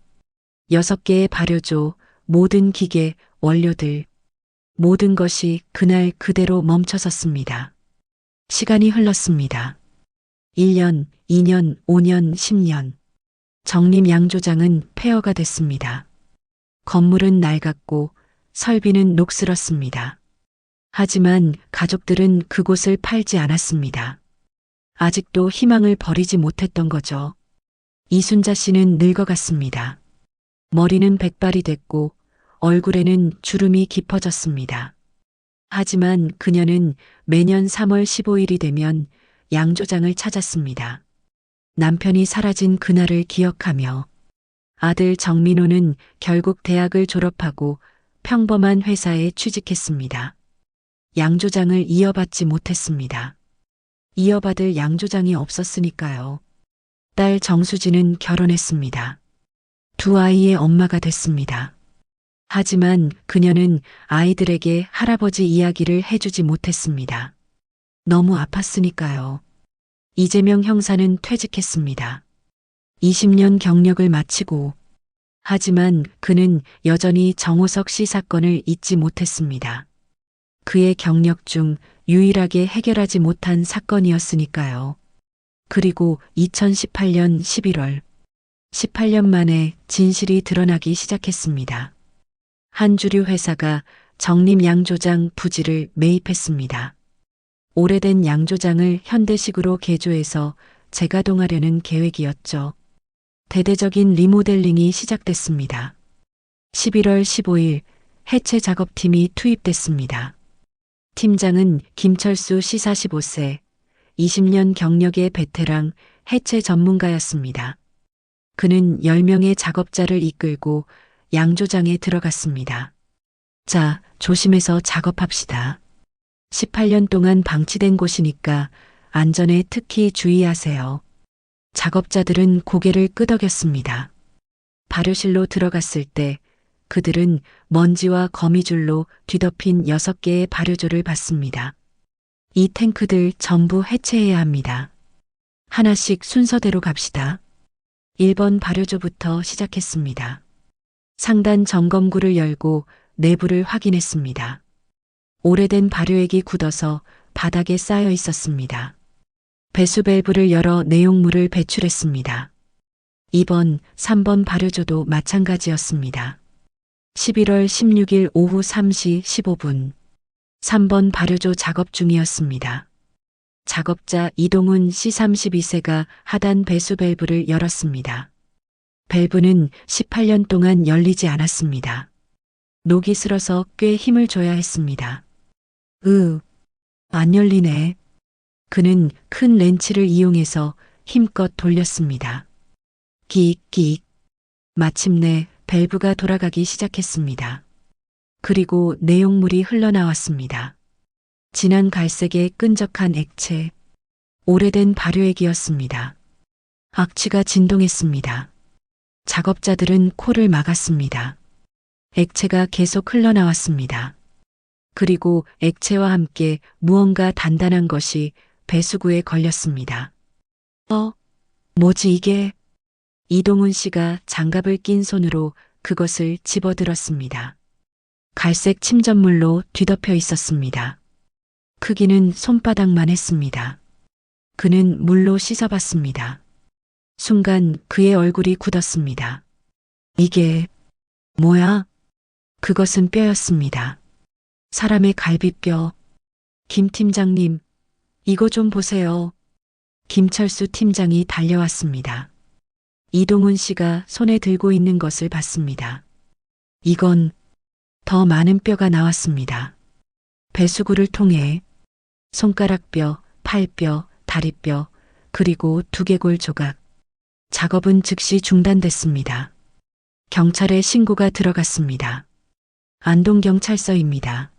A: 6개의 발효조, 모든 기계, 원료들, 모든 것이 그날 그대로 멈춰섰습니다. 시간이 흘렀습니다. 1년, 2년, 5년, 10년. 정림 양조장은 폐허가 됐습니다. 건물은 낡았고 설비는 녹슬었습니다. 하지만 가족들은 그곳을 팔지 않았습니다. 아직도 희망을 버리지 못했던 거죠. 이순자 씨는 늙어갔습니다. 머리는 백발이 됐고 얼굴에는 주름이 깊어졌습니다. 하지만 그녀는 매년 3월 15일이 되면 양조장을 찾았습니다. 남편이 사라진 그날을 기억하며 아들 정민호는 결국 대학을 졸업하고 평범한 회사에 취직했습니다. 양조장을 이어받지 못했습니다. 이어받을 양조장이 없었으니까요. 딸 정수진은 결혼했습니다. 2 아이의 엄마가 됐습니다. 하지만 그녀는 아이들에게 할아버지 이야기를 해주지 못했습니다. 너무 아팠으니까요. 이재명 형사는 퇴직했습니다. 20년 경력을 마치고 하지만 그는 여전히 정호석 씨 사건을 잊지 못했습니다. 그의 경력 중 유일하게 해결하지 못한 사건이었으니까요. 그리고 2018년 11월, 18년 만에 진실이 드러나기 시작했습니다. 한 주류 회사가 정림 양조장 부지를 매입했습니다. 오래된 양조장을 현대식으로 개조해서 재가동하려는 계획이었죠. 대대적인 리모델링이 시작됐습니다. 11월 15일 해체 작업팀이 투입됐습니다. 팀장은 김철수 씨 45세, 20년 경력의 베테랑 해체 전문가였습니다. 그는 10명의 작업자를 이끌고 양조장에 들어갔습니다. 자, 조심해서 작업합시다. 18년 동안 방치된 곳이니까 안전에 특히 주의하세요. 작업자들은 고개를 끄덕였습니다. 발효실로 들어갔을 때 그들은 먼지와 거미줄로 뒤덮인 6개의 발효조를 봤습니다. 이 탱크들 전부 해체해야 합니다. 하나씩 순서대로 갑시다. 1번 발효조부터 시작했습니다. 상단 점검구를 열고 내부를 확인했습니다. 오래된 발효액이 굳어서 바닥에 쌓여 있었습니다. 배수 밸브를 열어 내용물을 배출했습니다. 2번, 3번 발효조도 마찬가지였습니다. 11월 16일 오후 3시 15분, 3번 발효조 작업 중이었습니다. 작업자 이동훈 씨 32세가 하단 배수 밸브를 열었습니다. 밸브는 18년 동안 열리지 않았습니다. 녹이 슬어서 꽤 힘을 줘야 했습니다. 안 열리네. 그는 큰 렌치를 이용해서 힘껏 돌렸습니다. 끼익끼익. 마침내 밸브가 돌아가기 시작했습니다. 그리고 내용물이 흘러나왔습니다. 진한 갈색의 끈적한 액체. 오래된 발효액이었습니다. 악취가 진동했습니다. 작업자들은 코를 막았습니다. 액체가 계속 흘러나왔습니다. 그리고 액체와 함께 무언가 단단한 것이 배수구에 걸렸습니다. 뭐지 이게? 이동훈 씨가 장갑을 낀 손으로 그것을 집어들었습니다. 갈색 침전물로 뒤덮여 있었습니다. 크기는 손바닥만 했습니다. 그는 물로 씻어봤습니다. 순간 그의 얼굴이 굳었습니다. 이게 뭐야? 그것은 뼈였습니다. 사람의 갈비뼈. 김 팀장님, 이거 좀 보세요. 김철수 팀장이 달려왔습니다. 이동훈 씨가 손에 들고 있는 것을 봤습니다. 이건 더 많은 뼈가 나왔습니다. 배수구를 통해 손가락뼈, 팔뼈, 다리뼈, 그리고 두개골 조각. 작업은 즉시 중단됐습니다. 경찰에 신고가 들어갔습니다. 안동경찰서입니다.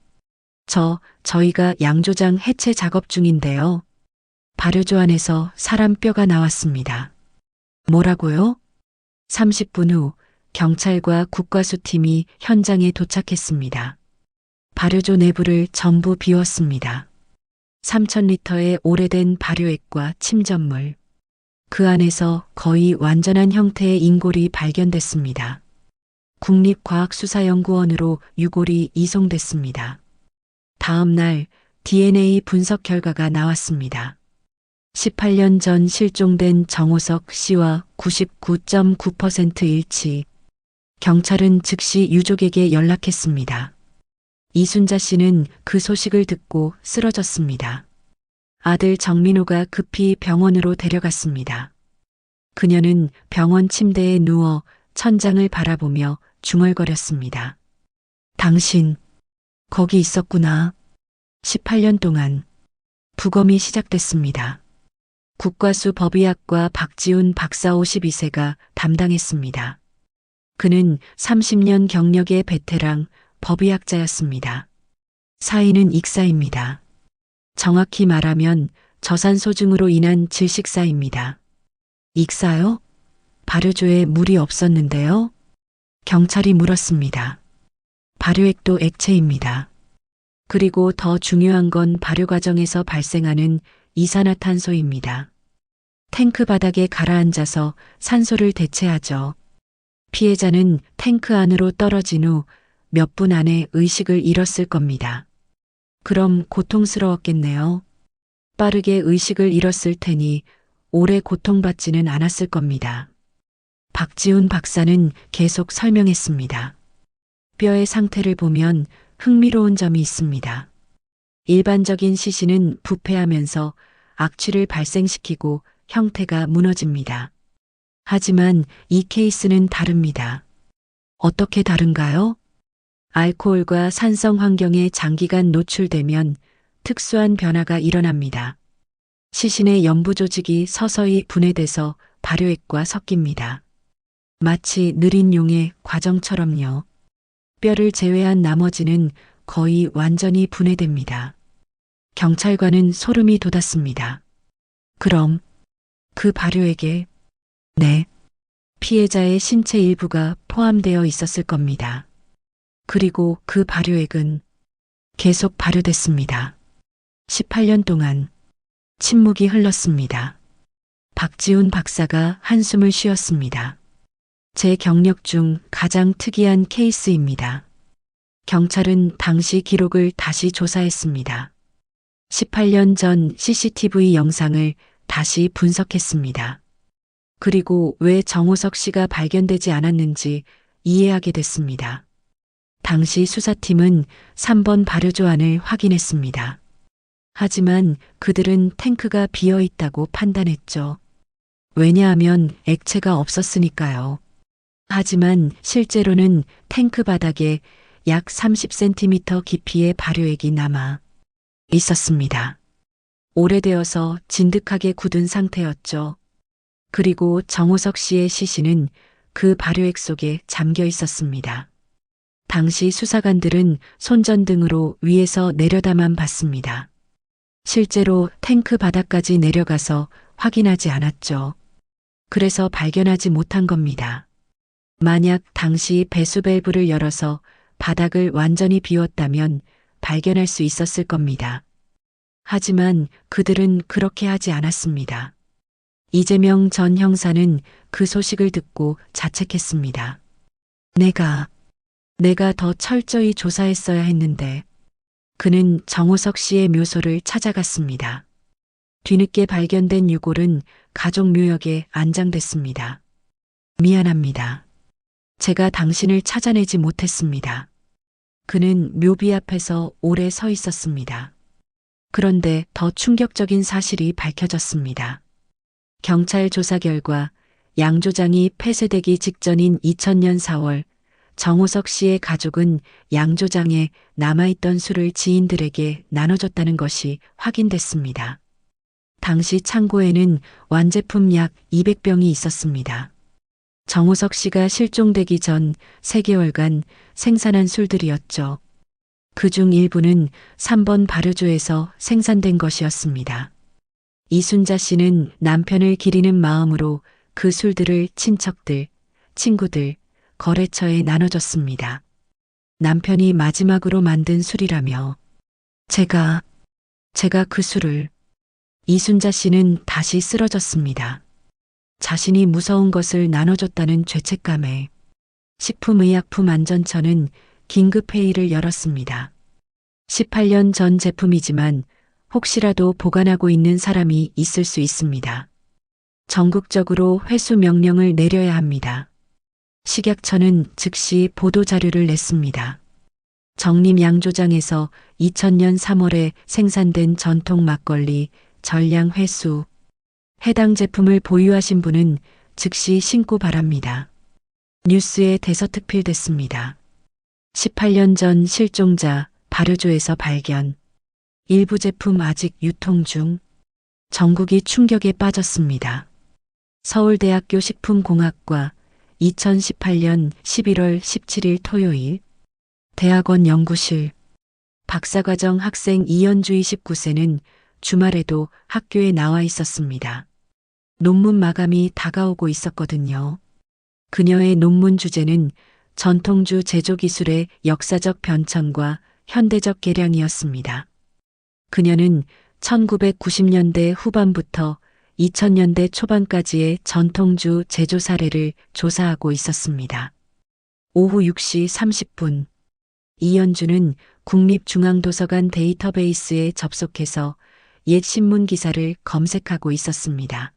A: 저희가 양조장 해체 작업 중인데요. 발효조 안에서 사람 뼈가 나왔습니다. 뭐라고요? 30분 후 경찰과 국과수팀이 현장에 도착했습니다. 발효조 내부를 전부 비웠습니다. 3,000리터의 오래된 발효액과 침전물. 그 안에서 거의 완전한 형태의 인골이 발견됐습니다. 국립과학수사연구원으로 유골이 이송됐습니다. 다음 날 DNA 분석 결과가 나왔습니다. 18년 전 실종된 정호석 씨와 99.9% 일치. 경찰은 즉시 유족에게 연락했습니다. 이순자 씨는 그 소식을 듣고 쓰러졌습니다. 아들 정민호가 급히 병원으로 데려갔습니다. 그녀는 병원 침대에 누워 천장을 바라보며 중얼거렸습니다. 당신, 거기 있었구나. 18년 동안 부검이 시작됐습니다. 국과수 법의학과 박지훈 박사 52세가 담당했습니다. 그는 30년 경력의 베테랑 법의학자였습니다. 사인은 익사입니다. 정확히 말하면 저산소증으로 인한 질식사입니다. 익사요? 발효조에 물이 없었는데요? 경찰이 물었습니다. 발효액도 액체입니다. 그리고 더 중요한 건 발효 과정에서 발생하는 이산화탄소입니다. 탱크 바닥에 가라앉아서 산소를 대체하죠. 피해자는 탱크 안으로 떨어진 후 몇 분 안에 의식을 잃었을 겁니다. 그럼 고통스러웠겠네요. 빠르게 의식을 잃었을 테니 오래 고통받지는 않았을 겁니다. 박지훈 박사는 계속 설명했습니다. 뼈의 상태를 보면 흥미로운 점이 있습니다. 일반적인 시신은 부패하면서 악취를 발생시키고 형태가 무너집니다. 하지만 이 케이스는 다릅니다. 어떻게 다른가요? 알코올과 산성 환경에 장기간 노출되면 특수한 변화가 일어납니다. 시신의 연부 조직이 서서히 분해돼서 발효액과 섞입니다. 마치 느린 용의 과정처럼요. 뼈를 제외한 나머지는 거의 완전히 분해됩니다. 경찰관은 소름이 돋았습니다. 그럼 그 발효액에 네, 피해자의 신체 일부가 포함되어 있었을 겁니다. 그리고 그 발효액은 계속 발효됐습니다. 18년 동안 침묵이 흘렀습니다. 박지훈 박사가 한숨을 쉬었습니다. 제 경력 중 가장 특이한 케이스입니다. 경찰은 당시 기록을 다시 조사했습니다. 18년 전 CCTV 영상을 다시 분석했습니다. 그리고 왜 정호석 씨가 발견되지 않았는지 이해하게 됐습니다. 당시 수사팀은 3번 발효조 안을 확인했습니다. 하지만 그들은 탱크가 비어 있다고 판단했죠. 왜냐하면 액체가 없었으니까요. 하지만 실제로는 탱크 바닥에 약 30cm 깊이의 발효액이 남아 있었습니다. 오래되어서 진득하게 굳은 상태였죠. 그리고 정호석 씨의 시신은 그 발효액 속에 잠겨 있었습니다. 당시 수사관들은 손전등으로 위에서 내려다만 봤습니다. 실제로 탱크 바닥까지 내려가서 확인하지 않았죠. 그래서 발견하지 못한 겁니다. 만약 당시 배수 밸브를 열어서 바닥을 완전히 비웠다면 발견할 수 있었을 겁니다. 하지만 그들은 그렇게 하지 않았습니다. 이재명 전 형사는 그 소식을 듣고 자책했습니다. 내가 더 철저히 조사했어야 했는데. 그는 정호석 씨의 묘소를 찾아갔습니다. 뒤늦게 발견된 유골은 가족 묘역에 안장됐습니다. 미안합니다. 제가 당신을 찾아내지 못했습니다. 그는 묘비 앞에서 오래 서 있었습니다. 그런데 더 충격적인 사실이 밝혀졌습니다. 경찰 조사 결과 양조장이 폐쇄되기 직전인 2000년 4월 정호석 씨의 가족은 양조장에 남아있던 술을 지인들에게 나눠줬다는 것이 확인됐습니다. 당시 창고에는 완제품 약 200병이 있었습니다. 정호석 씨가 실종되기 전 3개월간 생산한 술들이었죠. 그중 일부는 3번 발효조에서 생산된 것이었습니다. 이순자 씨는 남편을 기리는 마음으로 그 술들을 친척들, 친구들, 거래처에 나눠줬습니다. 남편이 마지막으로 만든 술이라며 제가 그 술을. 이순자 씨는 다시 쓰러졌습니다. 자신이 무서운 것을 나눠줬다는 죄책감에 식품의약품안전처는 긴급회의를 열었습니다. 18년 전 제품이지만 혹시라도 보관하고 있는 사람이 있을 수 있습니다. 전국적으로 회수 명령을 내려야 합니다. 식약처는 즉시 보도자료를 냈습니다. 정림 양조장에서 2000년 3월에 생산된 전통 막걸리 전량 회수. 해당 제품을 보유하신 분은 즉시 신고 바랍니다. 뉴스에 대서특필됐습니다. 18년 전 실종자 발효조에서 발견. 일부 제품 아직 유통 중. 전국이 충격에 빠졌습니다. 서울대학교 식품공학과 2018년 11월 17일 토요일 대학원 연구실 박사과정 학생 이현주 29세는 주말에도 학교에 나와 있었습니다. 논문 마감이 다가오고 있었거든요. 그녀의 논문 주제는 전통주 제조 기술의 역사적 변천과 현대적 개량이었습니다. 그녀는 1990년대 후반부터 2000년대 초반까지의 전통주 제조 사례를 조사하고 있었습니다. 오후 6시 30분 이현주는 국립중앙도서관 데이터베이스에 접속해서 옛 신문 기사를 검색하고 있었습니다.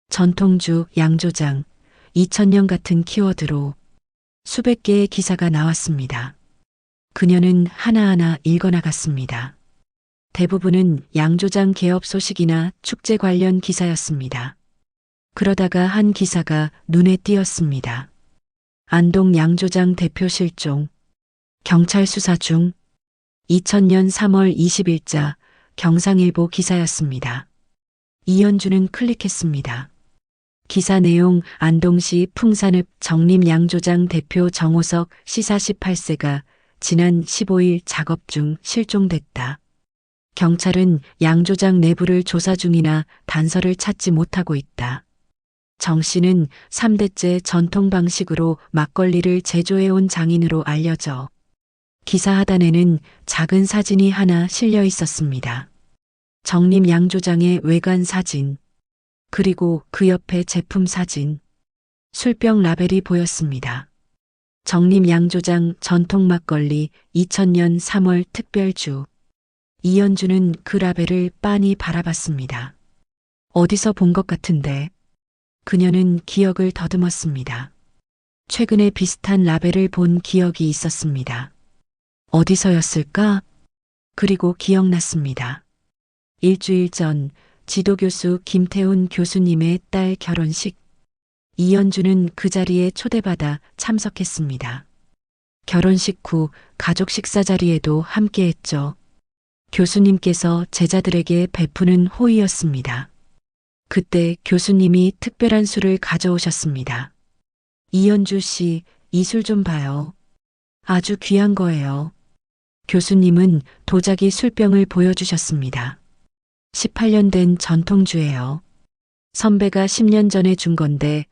A: 전통주 양조장 2000년 같은 키워드로 수백 개의 기사가 나왔습니다. 그녀는 하나하나 읽어나갔습니다. 대부분은 양조장 개업 소식이나 축제 관련 기사였습니다. 그러다가 한 기사가 눈에 띄었습니다. 안동 양조장 대표 실종. 경찰 수사 중. 2000년 3월 20일자 경상일보 기사였습니다. 이현주는 클릭했습니다. 기사 내용 안동시 풍산읍 정림 양조장 대표 정호석 씨 48세가 지난 15일 작업 중 실종됐다. 경찰은 양조장 내부를 조사 중이나 단서를 찾지 못하고 있다. 정 씨는 3대째 전통 방식으로 막걸리를 제조해온 장인으로 알려져 기사 하단에는 작은 사진이 하나 실려 있었습니다. 정림 양조장의 외관 사진, 그리고 그 옆에 제품 사진, 술병 라벨이 보였습니다. 정림 양조장 전통 막걸리 2000년 3월 특별주. 이현주는 그 라벨을 빤히 바라봤습니다. 어디서 본 것 같은데. 그녀는 기억을 더듬었습니다. 최근에 비슷한 라벨을 본 기억이 있었습니다. 어디서였을까? 그리고 기억났습니다. 일주일 전 지도교수 김태훈 교수님의 딸 결혼식. 이현주는 그 자리에 초대받아 참석했습니다. 결혼식 후 가족 식사 자리에도 함께했죠. 교수님께서 제자들에게 베푸는 호의였습니다. 그때 교수님이 특별한 술을 가져오셨습니다. 이연주 씨, 이 술 좀 봐요. 아주 귀한 거예요. 교수님은 도자기 술병을 보여주셨습니다. 18년 된 전통주예요. 선배가 10년 전에 준 건데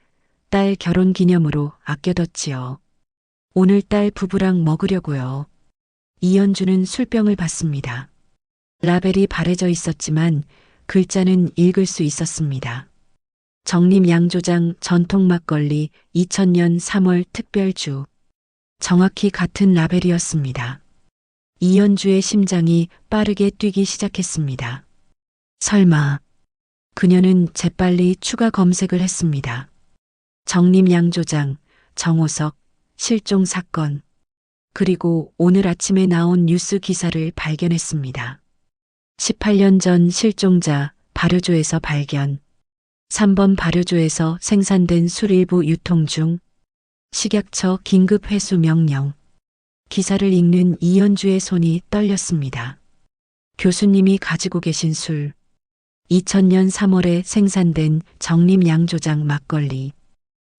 A: 딸 결혼 기념으로 아껴뒀지요. 오늘 딸 부부랑 먹으려고요. 이연주는 술병을 받습니다. 라벨이 바래져 있었지만 글자는 읽을 수 있었습니다. 정림 양조장 전통 막걸리 2000년 3월 특별주. 정확히 같은 라벨이었습니다. 이연주의 심장이 빠르게 뛰기 시작했습니다. 설마. 그녀는 재빨리 추가 검색을 했습니다. 정림 양조장, 정호석, 실종 사건. 그리고 오늘 아침에 나온 뉴스 기사를 발견했습니다. 18년 전 실종자 발효조에서 발견. 3번 발효조에서 생산된 술 일부 유통 중. 식약처 긴급 회수 명령. 기사를 읽는 이연주의 손이 떨렸습니다. 교수님이 가지고 계신 술. 2000년 3월에 생산된 정림 양조장 막걸리.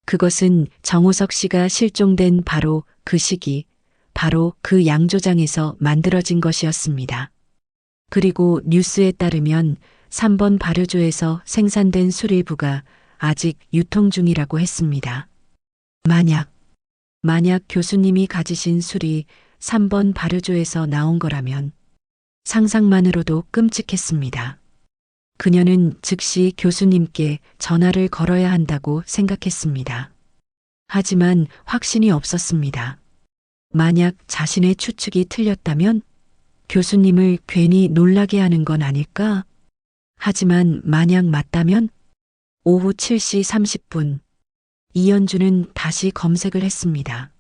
A: 그것은 정호석 씨가 실종된 바로 그 시기, 바로 그 양조장에서 만들어진 것이었습니다. 그리고 뉴스에 따르면 3번 발효조에서 생산된 술 일부가 아직 유통 중이라고 했습니다. 만약 교수님이 가지신 술이 3번 발효조에서 나온 거라면 상상만으로도 끔찍했습니다. 그녀는 즉시 교수님께 전화를 걸어야 한다고 생각했습니다. 하지만 확신이 없었습니다. 만약 자신의 추측이 틀렸다면 교수님을 괜히 놀라게 하는 건 아닐까? 하지만 만약 맞다면 오후 7시 30분 이연주는 다시 검색을 했습니다.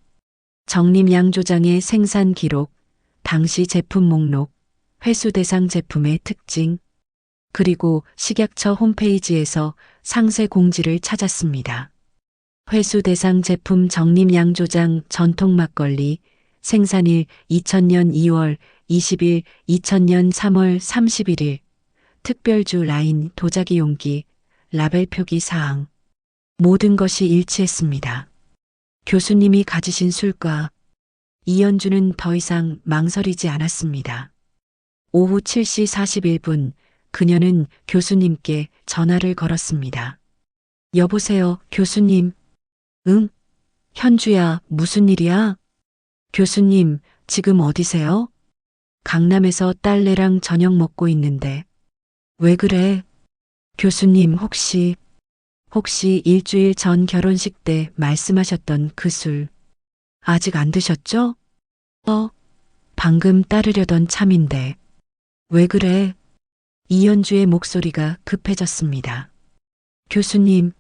A: 정림 양조장의 생산 기록, 당시 제품 목록, 회수 대상 제품의 특징, 그리고 식약처 홈페이지에서 상세 공지를 찾았습니다. 회수 대상 제품 정림 양조장 전통 막걸리, 생산일 2000년 2월 20일, 2000년 3월 31일, 특별주 라인 도자기 용기, 라벨 표기 사항. 모든 것이 일치했습니다. 교수님이 가지신 술과 이연주는 더 이상 망설이지 않았습니다. 오후 7시 41분 그녀는 교수님께 전화를 걸었습니다. 여보세요, 교수님. 응? 현주야, 무슨 일이야? 교수님, 지금 어디세요? 강남에서 딸내랑 저녁 먹고 있는데. 왜 그래? 교수님, 혹시 일주일 전 결혼식 때 말씀하셨던 그 술 아직 안 드셨죠? 방금 따르려던 참인데. 왜 그래? 이연주의 목소리가 급해졌습니다. 교수님,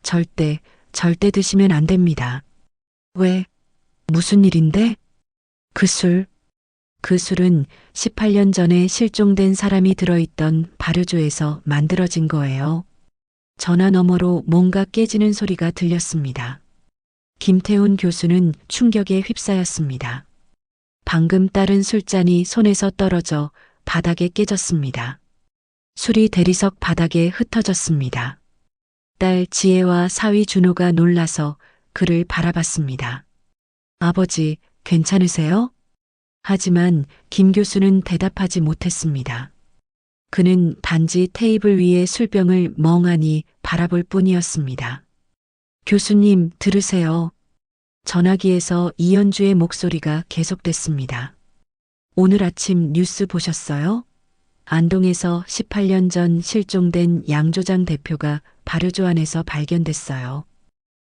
A: 절대 드시면 안 됩니다. 왜? 무슨 일인데? 그 술은 18년 전에 실종된 사람이 들어있던 발효조에서 만들어진 거예요. 전화 너머로 뭔가 깨지는 소리가 들렸습니다. 김태훈 교수는 충격에 휩싸였습니다. 방금 따른 술잔이 손에서 떨어져 바닥에 깨졌습니다. 술이 대리석 바닥에 흩어졌습니다. 딸 지혜와 사위 준호가 놀라서 그를 바라봤습니다. 아버지, 괜찮으세요? 하지만 김 교수는 대답하지 못했습니다. 그는 단지 테이블 위에 술병을 멍하니 바라볼 뿐이었습니다. 교수님, 들으세요. 전화기에서 이연주의 목소리가 계속됐습니다. 오늘 아침 뉴스 보셨어요? 안동에서 18년 전 실종된 양조장 대표가 발효조 안에서 발견됐어요.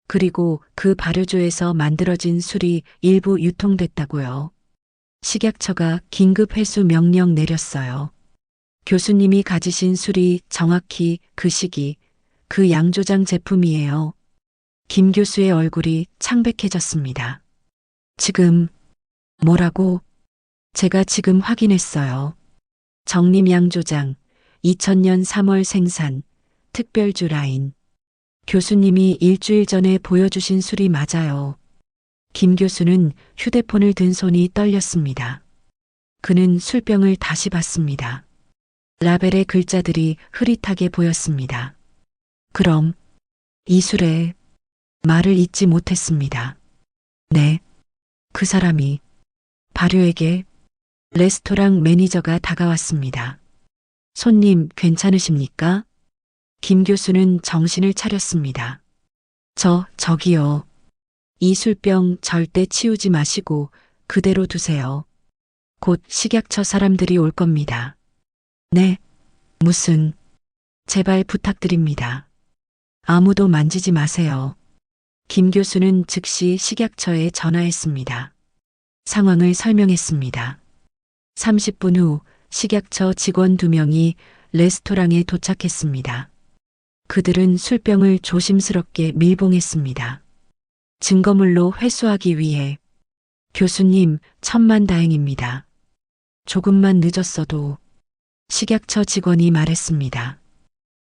A: 그리고 그 발효조에서 만들어진 술이 일부 유통됐다고요. 식약처가 긴급 회수 명령 내렸어요. 교수님이 가지신 술이 정확히 그 시기, 그 양조장 제품이에요. 김 교수의 얼굴이 창백해졌습니다. 지금, 뭐라고? 제가 지금 확인했어요. 정림 양조장, 2000년 3월 생산, 특별주 라인. 교수님이 일주일 전에 보여주신 술이 맞아요. 김 교수는 휴대폰을 든 손이 떨렸습니다. 그는 술병을 다시 봤습니다. 라벨의 글자들이 흐릿하게 보였습니다. 그럼 이술의 말을 잊지 못했습니다. 네, 그 사람이 발효에게 레스토랑 매니저가 다가왔습니다. 손님 괜찮으십니까? 김 교수는 정신을 차렸습니다. 저기요. 이 술병 절대 치우지 마시고 그대로 두세요. 곧 식약처 사람들이 올 겁니다. 네, 무슨, 제발 부탁드립니다. 아무도 만지지 마세요. 김 교수는 즉시 식약처에 전화했습니다. 상황을 설명했습니다. 30분 후 식약처 직원 2명이 레스토랑에 도착했습니다. 그들은 술병을 조심스럽게 밀봉했습니다. 증거물로 회수하기 위해 교수님 천만다행입니다. 조금만 늦었어도 식약처 직원이 말했습니다.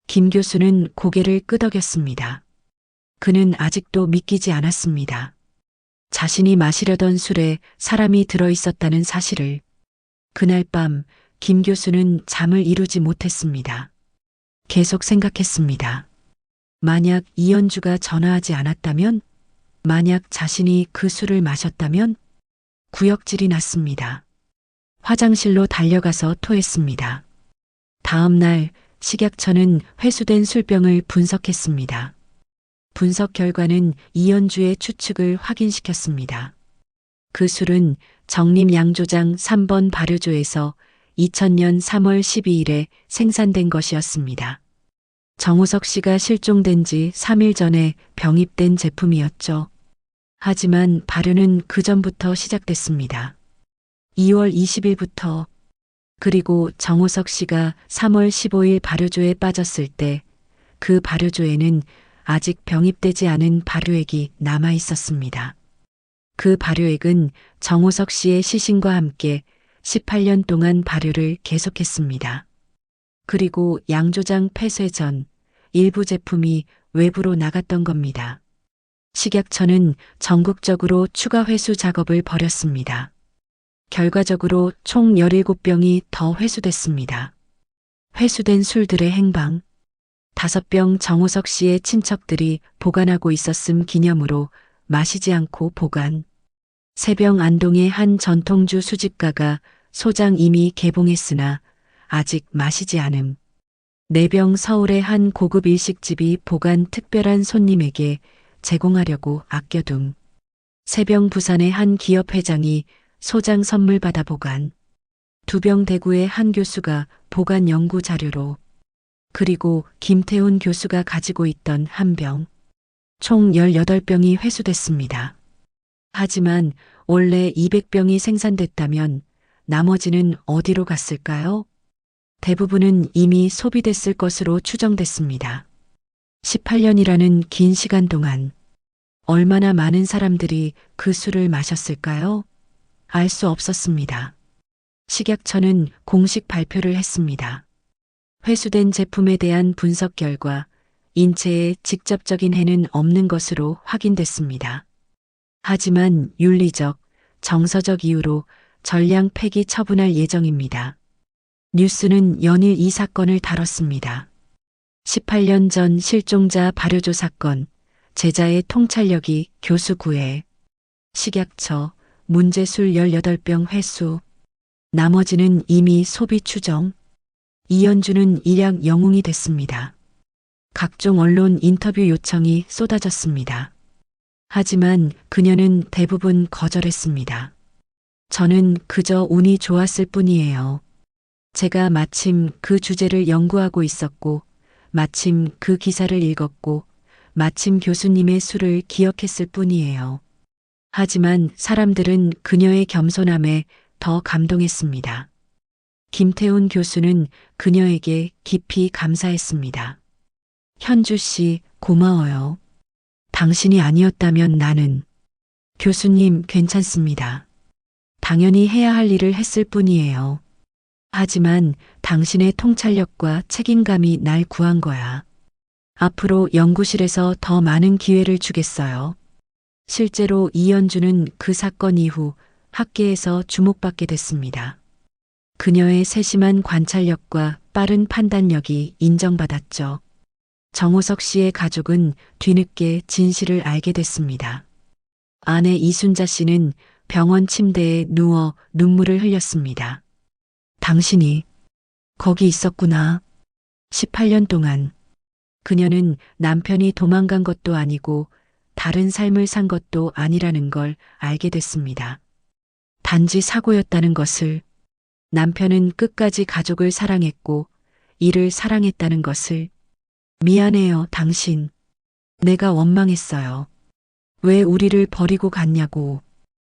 A: 김 교수는 고개를 끄덕였습니다. 그는 아직도 믿기지 않았습니다. 자신이 마시려던 술에 사람이 들어있었다는 사실을. 그날 밤 김 교수는 잠을 이루지 못했습니다. 계속 생각했습니다. 만약 이현주가 전화하지 않았다면, 만약 자신이 그 술을 마셨다면, 구역질이 났습니다. 화장실로 달려가서 토했습니다. 다음 날 식약처는 회수된 술병을 분석했습니다. 분석 결과는 이현주의 추측을 확인시켰습니다. 그 술은 정림 양조장 3번 발효조에서 2000년 3월 12일에 생산된 것이었습니다. 정우석 씨가 실종된 지 3일 전에 병입된 제품이었죠. 하지만 발효는 그 전부터 시작됐습니다. 2월 20일부터, 그리고 정우석 씨가 3월 15일 발효조에 빠졌을 때 그 발효조에는 아직 병입되지 않은 발효액이 남아 있었습니다. 그 발효액은 정우석 씨의 시신과 함께 18년 동안 발효를 계속했습니다. 그리고 양조장 폐쇄 전 일부 제품이 외부로 나갔던 겁니다. 식약처는 전국적으로 추가 회수 작업을 벌였습니다. 결과적으로 총 17병이 더 회수됐습니다. 회수된 술들의 행방. 5병 정우석 씨의 친척들이 보관하고 있었음 기념으로 마시지 않고 보관. 3병 안동의 한 전통주 수집가가 소장 이미 개봉했으나 아직 마시지 않음. 4병 서울의 한 고급 일식집이 보관 특별한 손님에게 제공하려고 아껴둠. 3병 부산의 한 기업 회장이 소장 선물 받아 보관. 2병 대구의 한 교수가 보관 연구 자료로. 그리고 김태훈 교수가 가지고 있던 1병. 총 18병이 회수됐습니다. 하지만 원래 200병이 생산됐다면 나머지는 어디로 갔을까요? 대부분은 이미 소비됐을 것으로 추정됐습니다. 18년이라는 긴 시간 동안 얼마나 많은 사람들이 그 술을 마셨을까요? 알 수 없었습니다. 식약처는 공식 발표를 했습니다. 회수된 제품에 대한 분석 결과 인체에 직접적인 해는 없는 것으로 확인됐습니다. 하지만 윤리적, 정서적 이유로 전량 폐기 처분할 예정입니다. 뉴스는 연일 이 사건을 다뤘습니다. 18년 전 실종자 발효조 사건, 제자의 통찰력이 교수 구해, 식약처, 문제술 18병 회수, 나머지는 이미 소비 추정, 이현주는 일약 영웅이 됐습니다. 각종 언론 인터뷰 요청이 쏟아졌습니다. 하지만 그녀는 대부분 거절했습니다. 저는 그저 운이 좋았을 뿐이에요. 제가 마침 그 주제를 연구하고 있었고, 마침 그 기사를 읽었고, 마침 교수님의 수를 기억했을 뿐이에요. 하지만 사람들은 그녀의 겸손함에 더 감동했습니다. 김태훈 교수는 그녀에게 깊이 감사했습니다. 현주 씨, 고마워요. 당신이 아니었다면 나는. 교수님, 괜찮습니다. 당연히 해야 할 일을 했을 뿐이에요. 하지만 당신의 통찰력과 책임감이 날 구한 거야. 앞으로 연구실에서 더 많은 기회를 주겠어요. 실제로 이현주는 그 사건 이후 학계에서 주목받게 됐습니다. 그녀의 세심한 관찰력과 빠른 판단력이 인정받았죠. 정호석 씨의 가족은 뒤늦게 진실을 알게 됐습니다. 아내 이순자 씨는 병원 침대에 누워 눈물을 흘렸습니다. 당신이 거기 있었구나. 18년 동안 그녀는 남편이 도망간 것도 아니고 다른 삶을 산 것도 아니라는 걸 알게 됐습니다. 단지 사고였다는 것을, 남편은 끝까지 가족을 사랑했고 일을 사랑했다는 것을. 미안해요, 당신. 내가 원망했어요. 왜 우리를 버리고 갔냐고.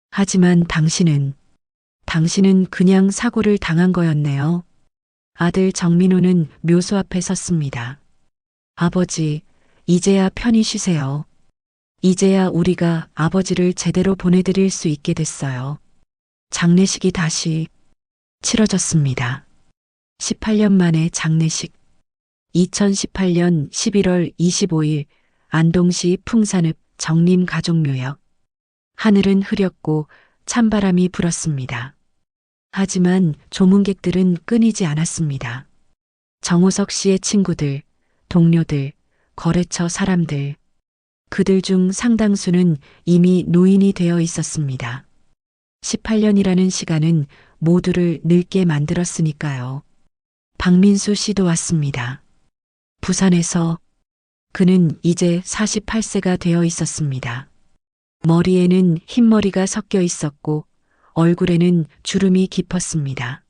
A: 하지만 당신은 그냥 사고를 당한 거였네요. 아들 정민호는 묘소 앞에 섰습니다. 아버지, 이제야 편히 쉬세요. 이제야 우리가 아버지를 제대로 보내드릴 수 있게 됐어요. 장례식이 다시 치러졌습니다. 18년 만에 장례식. 2018년 11월 25일 안동시 풍산읍 정림가족묘역. 하늘은 흐렸고 찬바람이 불었습니다. 하지만 조문객들은 끊이지 않았습니다. 정호석 씨의 친구들, 동료들, 거래처 사람들. 그들 중 상당수는 이미 노인이 되어 있었습니다. 18년이라는 시간은 모두를 늙게 만들었으니까요. 박민수 씨도 왔습니다. 부산에서. 그는 이제 48세가 되어 있었습니다. 머리에는 흰머리가 섞여 있었고 얼굴에는 주름이 깊었습니다.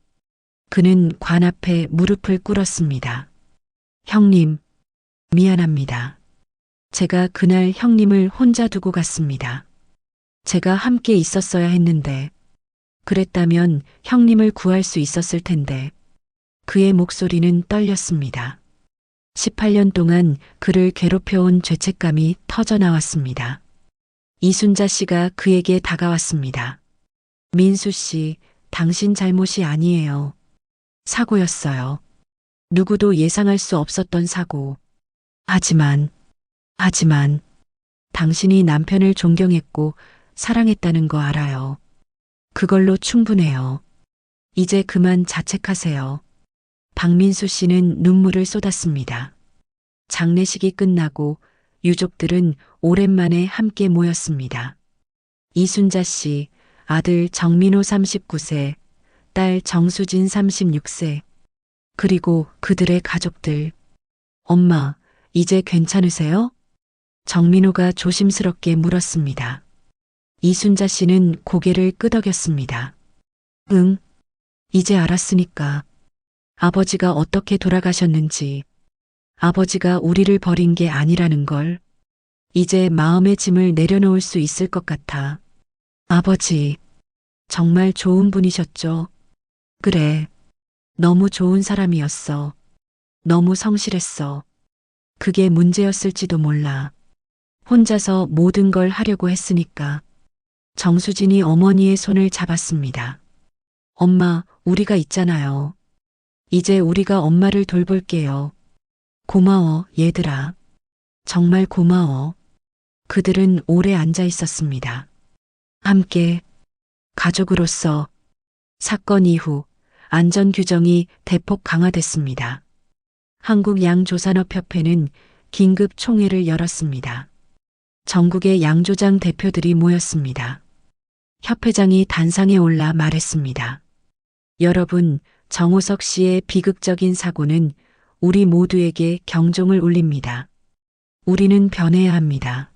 A: 그는 관 앞에 무릎을 꿇었습니다. 형님, 미안합니다. 제가 그날 형님을 혼자 두고 갔습니다. 제가 함께 있었어야 했는데, 그랬다면 형님을 구할 수 있었을 텐데. 그의 목소리는 떨렸습니다. 18년 동안 그를 괴롭혀온 죄책감이 터져나왔습니다. 이순자 씨가 그에게 다가왔습니다. 민수 씨, 당신 잘못이 아니에요. 사고였어요. 누구도 예상할 수 없었던 사고. 하지만 당신이 남편을 존경했고 사랑했다는 거 알아요. 그걸로 충분해요. 이제 그만 자책하세요. 박민수 씨는 눈물을 쏟았습니다. 장례식이 끝나고 유족들은 오랜만에 함께 모였습니다. 이순자 씨, 아들 정민호 39세, 딸 정수진 36세, 그리고 그들의 가족들. 엄마, 이제 괜찮으세요? 정민호가 조심스럽게 물었습니다. 이순자 씨는 고개를 끄덕였습니다. 응, 이제 알았으니까. 아버지가 어떻게 돌아가셨는지, 아버지가 우리를 버린 게 아니라는 걸, 이제 마음의 짐을 내려놓을 수 있을 것 같아. 아버지, 정말 좋은 분이셨죠? 그래, 너무 좋은 사람이었어. 너무 성실했어. 그게 문제였을지도 몰라. 혼자서 모든 걸 하려고 했으니까. 정수진이 어머니의 손을 잡았습니다. 엄마, 우리가 있잖아요. 이제 우리가 엄마를 돌볼게요. 고마워, 얘들아. 정말 고마워. 그들은 오래 앉아 있었습니다. 함께, 가족으로서. 사건 이후 안전 규정이 대폭 강화됐습니다. 한국양조산업협회는 긴급 총회를 열었습니다. 전국의 양조장 대표들이 모였습니다. 협회장이 단상에 올라 말했습니다. 여러분, 정호석 씨의 비극적인 사고는 우리 모두에게 경종을 울립니다. 우리는 변해야 합니다.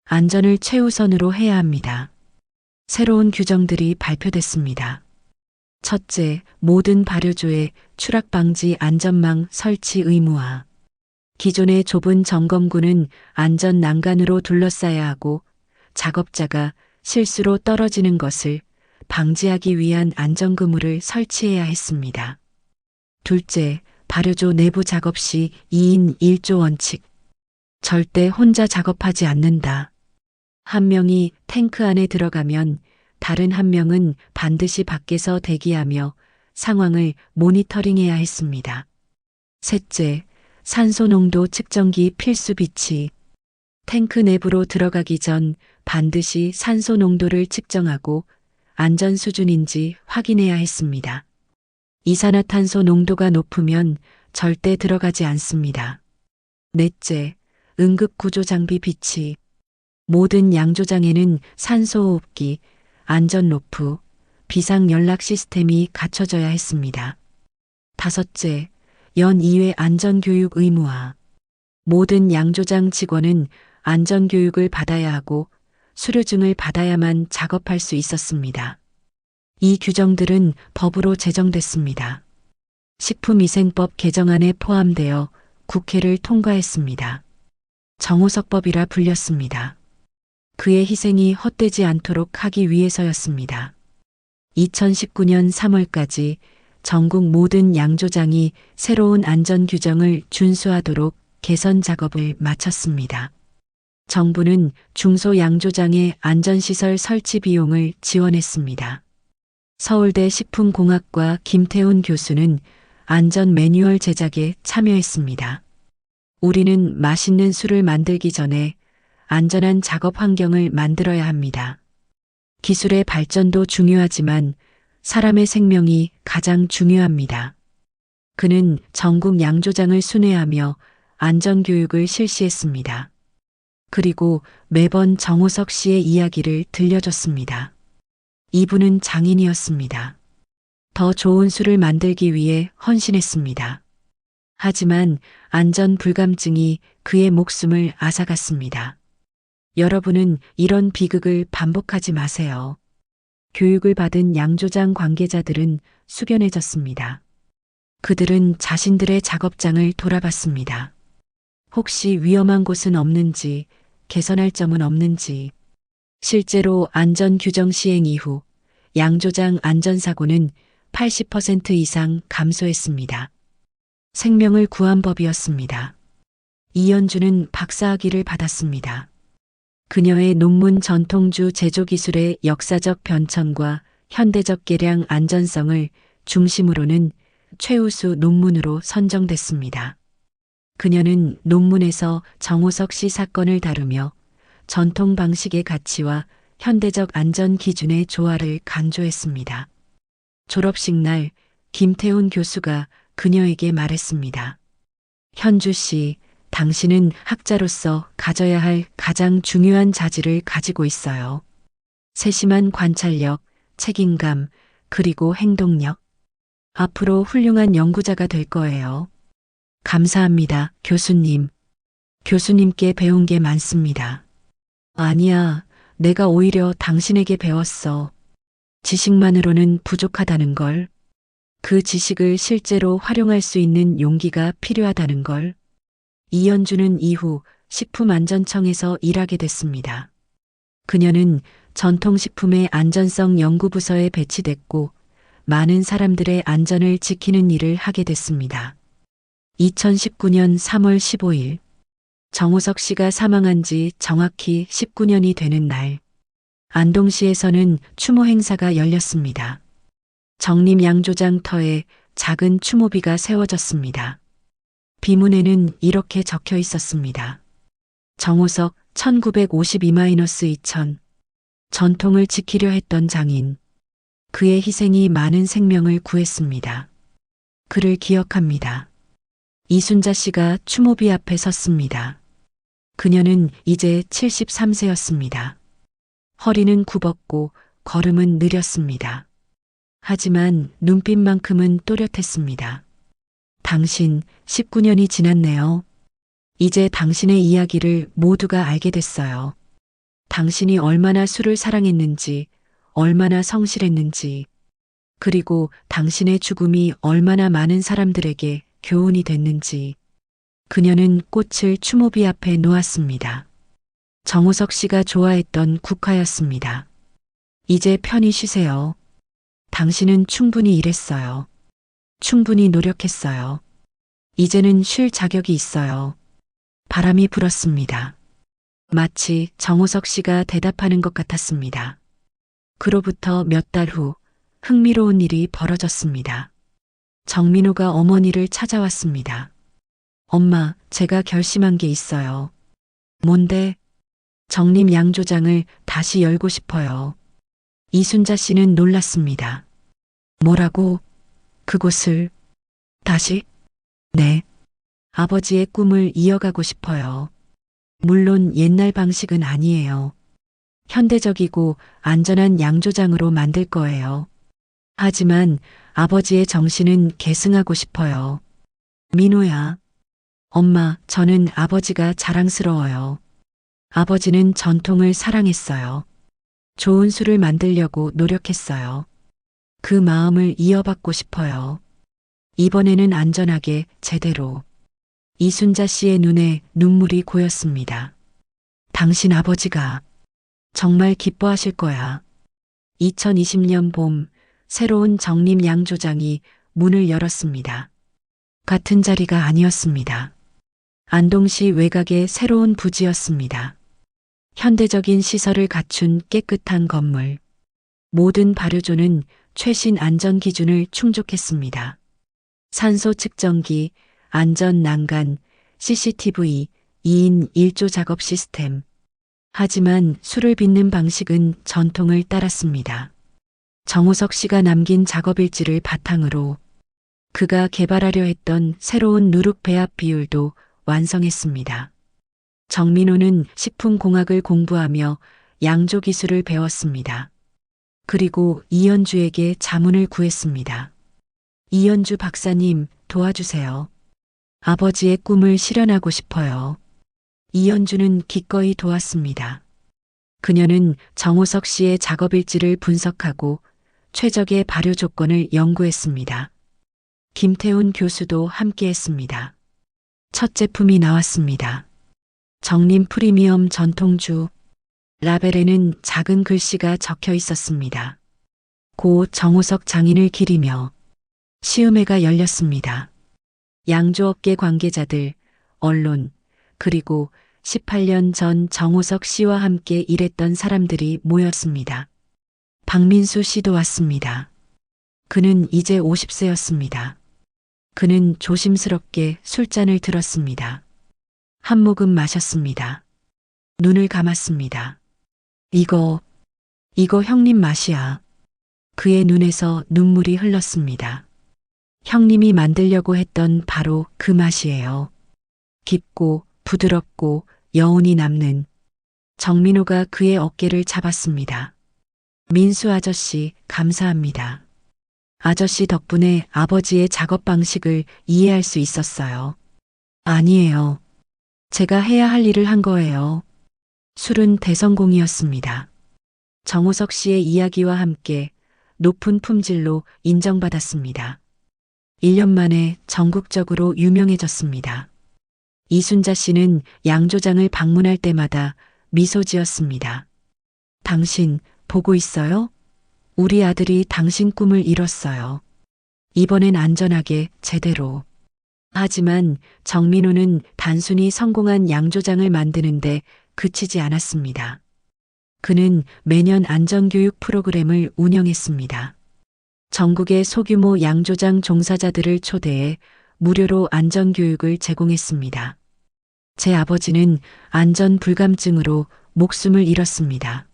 A: 안전을 최우선으로 해야 합니다. 새로운 규정들이 발표됐습니다. 첫째, 모든 발효조에 추락방지 안전망 설치 의무화. 기존의 좁은 점검구는 안전 난간으로 둘러싸야 하고 작업자가 실수로 떨어지는 것을 방지하기 위한 안전그물을 설치해야 했습니다. 둘째, 발효조 내부 작업 시 2인 1조 원칙. 절대 혼자 작업하지 않는다. 한 명이 탱크 안에 들어가면 다른 한 명은 반드시 밖에서 대기하며 상황을 모니터링해야 했습니다. 셋째, 산소 농도 측정기 필수 비치. 탱크 내부로 들어가기 전 반드시 산소 농도를 측정하고 안전 수준인지 확인해야 했습니다. 이산화탄소 농도가 높으면 절대 들어가지 않습니다. 넷째, 응급구조 장비 비치. 모든 양조장에는 산소호흡기, 안전로프, 비상연락 시스템이 갖춰져야 했습니다. 다섯째, 연 2회 안전교육 의무화. 모든 양조장 직원은 안전교육을 받아야 하고 수료증을 받아야만 작업할 수 있었습니다. 이 규정들은 법으로 제정됐습니다. 식품위생법 개정안에 포함되어 국회를 통과했습니다. 정호석법이라 불렸습니다. 그의 희생이 헛되지 않도록 하기 위해서였습니다. 2019년 3월까지 전국 모든 양조장이 새로운 안전 규정을 준수하도록 개선 작업을 마쳤습니다. 정부는 중소 양조장의 안전시설 설치 비용을 지원했습니다. 서울대 식품공학과 김태훈 교수는 안전 매뉴얼 제작에 참여했습니다. 우리는 맛있는 술을 만들기 전에 안전한 작업 환경을 만들어야 합니다. 기술의 발전도 중요하지만 사람의 생명이 가장 중요합니다. 그는 전국 양조장을 순회하며 안전교육을 실시했습니다. 그리고 매번 정호석 씨의 이야기를 들려줬습니다. 이분은 장인이었습니다. 더 좋은 술을 만들기 위해 헌신했습니다. 하지만 안전 불감증이 그의 목숨을 앗아갔습니다. 여러분은 이런 비극을 반복하지 마세요. 교육을 받은 양조장 관계자들은 숙연해졌습니다. 그들은 자신들의 작업장을 돌아봤습니다. 혹시 위험한 곳은 없는지, 개선할 점은 없는지. 실제로 안전 규정 시행 이후 양조장 안전사고는 80% 이상 감소했습니다. 생명을 구한 법이었습니다. 이연주는 박사학위를 받았습니다. 그녀의 논문 전통주 제조기술의 역사적 변천과 현대적 계량 안전성을 중심으로는 최우수 논문으로 선정됐습니다. 그녀는 논문에서 정호석 씨 사건을 다루며 전통 방식의 가치와 현대적 안전 기준의 조화를 강조했습니다. 졸업식 날 김태훈 교수가 그녀에게 말했습니다. 현주 씨, 당신은 학자로서 가져야 할 가장 중요한 자질을 가지고 있어요. 세심한 관찰력, 책임감, 그리고 행동력. 앞으로 훌륭한 연구자가 될 거예요. 감사합니다, 교수님. 교수님께 배운 게 많습니다. 아니야, 내가 오히려 당신에게 배웠어. 지식만으로는 부족하다는 걸. 그 지식을 실제로 활용할 수 있는 용기가 필요하다는 걸. 이연주는 이후 식품안전청에서 일하게 됐습니다. 그녀는 전통식품의 안전성 연구부서에 배치됐고 많은 사람들의 안전을 지키는 일을 하게 됐습니다. 2019년 3월 15일 정호석 씨가 사망한 지 정확히 19년이 되는 날 안동시에서는 추모 행사가 열렸습니다. 정림 양조장 터에 작은 추모비가 세워졌습니다. 비문에는 이렇게 적혀 있었습니다. 정호석 1952-2000 전통을 지키려 했던 장인. 그의 희생이 많은 생명을 구했습니다. 그를 기억합니다. 이순자 씨가 추모비 앞에 섰습니다. 그녀는 이제 73세였습니다. 허리는 굽었고 걸음은 느렸습니다. 하지만 눈빛만큼은 또렷했습니다. 당신 19년이 지났네요. 이제 당신의 이야기를 모두가 알게 됐어요. 당신이 얼마나 술을 사랑했는지, 얼마나 성실했는지, 그리고 당신의 죽음이 얼마나 많은 사람들에게 교훈이 됐는지. 그녀는 꽃을 추모비 앞에 놓았습니다. 정호석 씨가 좋아했던 국화였습니다. 이제 편히 쉬세요. 당신은 충분히 일했어요. 충분히 노력했어요. 이제는 쉴 자격이 있어요. 바람이 불었습니다. 마치 정호석 씨가 대답하는 것 같았습니다. 그로부터 몇 달 후 흥미로운 일이 벌어졌습니다. 정민호가 어머니를 찾아왔습니다. 엄마, 제가 결심한 게 있어요. 뭔데? 정림 양조장을 다시 열고 싶어요. 이순자 씨는 놀랐습니다. 뭐라고? 그곳을 다시? 네. 아버지의 꿈을 이어가고 싶어요. 물론 옛날 방식은 아니에요. 현대적이고 안전한 양조장으로 만들 거예요. 하지만 아버지의 정신은 계승하고 싶어요. 민호야. 엄마, 저는 아버지가 자랑스러워요. 아버지는 전통을 사랑했어요. 좋은 술을 만들려고 노력했어요. 그 마음을 이어받고 싶어요. 이번에는 안전하게 제대로. 이순자 씨의 눈에 눈물이 고였습니다. 당신 아버지가 정말 기뻐하실 거야. 2020년 봄, 새로운 정림 양조장이 문을 열었습니다. 같은 자리가 아니었습니다. 안동시 외곽의 새로운 부지였습니다. 현대적인 시설을 갖춘 깨끗한 건물. 모든 발효조는 최신 안전 기준을 충족했습니다. 산소 측정기, 안전 난간, CCTV, 2인 1조 작업 시스템. 하지만 술을 빚는 방식은 전통을 따랐습니다. 정우석 씨가 남긴 작업 일지를 바탕으로 그가 개발하려 했던 새로운 누룩 배합 비율도 완성했습니다. 정민호는 식품공학을 공부하며 양조 기술을 배웠습니다. 그리고 이현주에게 자문을 구했습니다. 이현주 박사님, 도와주세요. 아버지의 꿈을 실현하고 싶어요. 이현주는 기꺼이 도왔습니다. 그녀는 정우석 씨의 작업 일지를 분석하고 최적의 발효 조건을 연구했습니다. 김태훈 교수도 함께했습니다. 첫 제품이 나왔습니다. 정림 프리미엄 전통주. 라벨에는 작은 글씨가 적혀 있었습니다. 고 정우석 장인을 기리며. 시음회가 열렸습니다. 양조업계 관계자들, 언론, 그리고 18년 전 정우석 씨와 함께 일했던 사람들이 모였습니다. 박민수 씨도 왔습니다. 그는 이제 50세였습니다. 그는 조심스럽게 술잔을 들었습니다. 한 모금 마셨습니다. 눈을 감았습니다. 이거 형님 맛이야. 그의 눈에서 눈물이 흘렀습니다. 형님이 만들려고 했던 바로 그 맛이에요. 깊고 부드럽고 여운이 남는. 정민호가 그의 어깨를 잡았습니다. 민수 아저씨, 감사합니다. 아저씨 덕분에 아버지의 작업 방식을 이해할 수 있었어요. 아니에요. 제가 해야 할 일을 한 거예요. 술은 대성공이었습니다. 정우석 씨의 이야기와 함께 높은 품질로 인정받았습니다. 1년 만에 전국적으로 유명해졌습니다. 이순자 씨는 양조장을 방문할 때마다 미소 지었습니다. 당신 보고 있어요? 우리 아들이 당신 꿈을 이뤘어요. 이번엔 안전하게 제대로. 하지만 정민호는 단순히 성공한 양조장을 만드는데 그치지 않았습니다. 그는 매년 안전교육 프로그램을 운영했습니다. 전국의 소규모 양조장 종사자들을 초대해 무료로 안전교육을 제공했습니다. 제 아버지는 안전 불감증으로 목숨을 잃었습니다.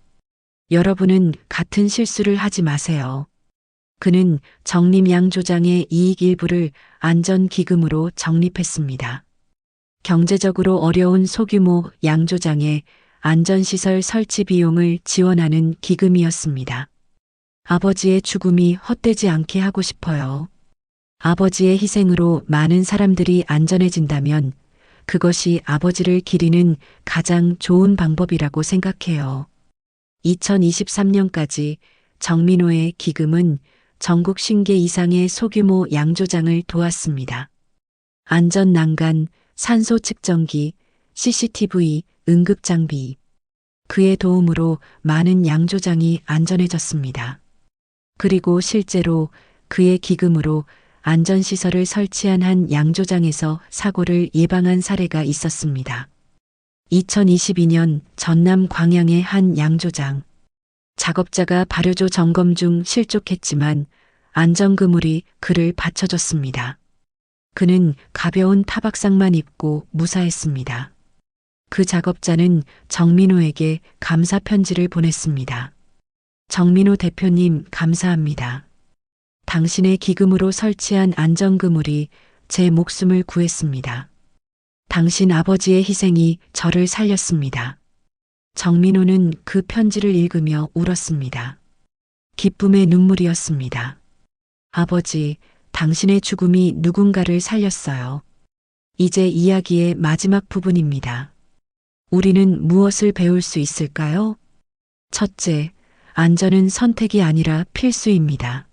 A: 여러분은 같은 실수를 하지 마세요. 그는 정림 양조장의 이익 일부를 안전기금으로 적립했습니다. 경제적으로 어려운 소규모 양조장의 안전시설 설치 비용을 지원하는 기금이었습니다. 아버지의 죽음이 헛되지 않게 하고 싶어요. 아버지의 희생으로 많은 사람들이 안전해진다면 그것이 아버지를 기리는 가장 좋은 방법이라고 생각해요. 2023년까지 정민호의 기금은 전국 50개 이상의 소규모 양조장을 도왔습니다. 안전 난간, 산소 측정기, CCTV, 응급장비. 그의 도움으로 많은 양조장이 안전해졌습니다. 그리고 실제로 그의 기금으로 안전시설을 설치한 한 양조장에서 사고를 예방한 사례가 있었습니다. 2022년 전남 광양의 한 양조장. 작업자가 발효조 점검 중 실족했지만 안전그물이 그를 받쳐줬습니다. 그는 가벼운 타박상만 입고 무사했습니다. 그 작업자는 정민호에게 감사 편지를 보냈습니다. 정민호 대표님, 감사합니다. 당신의 기금으로 설치한 안전그물이 제 목숨을 구했습니다. 당신 아버지의 희생이 저를 살렸습니다. 정민호는 그 편지를 읽으며 울었습니다. 기쁨의 눈물이었습니다. 아버지, 당신의 죽음이 누군가를 살렸어요. 이제 이야기의 마지막 부분입니다. 우리는 무엇을 배울 수 있을까요? 첫째, 안전은 선택이 아니라 필수입니다.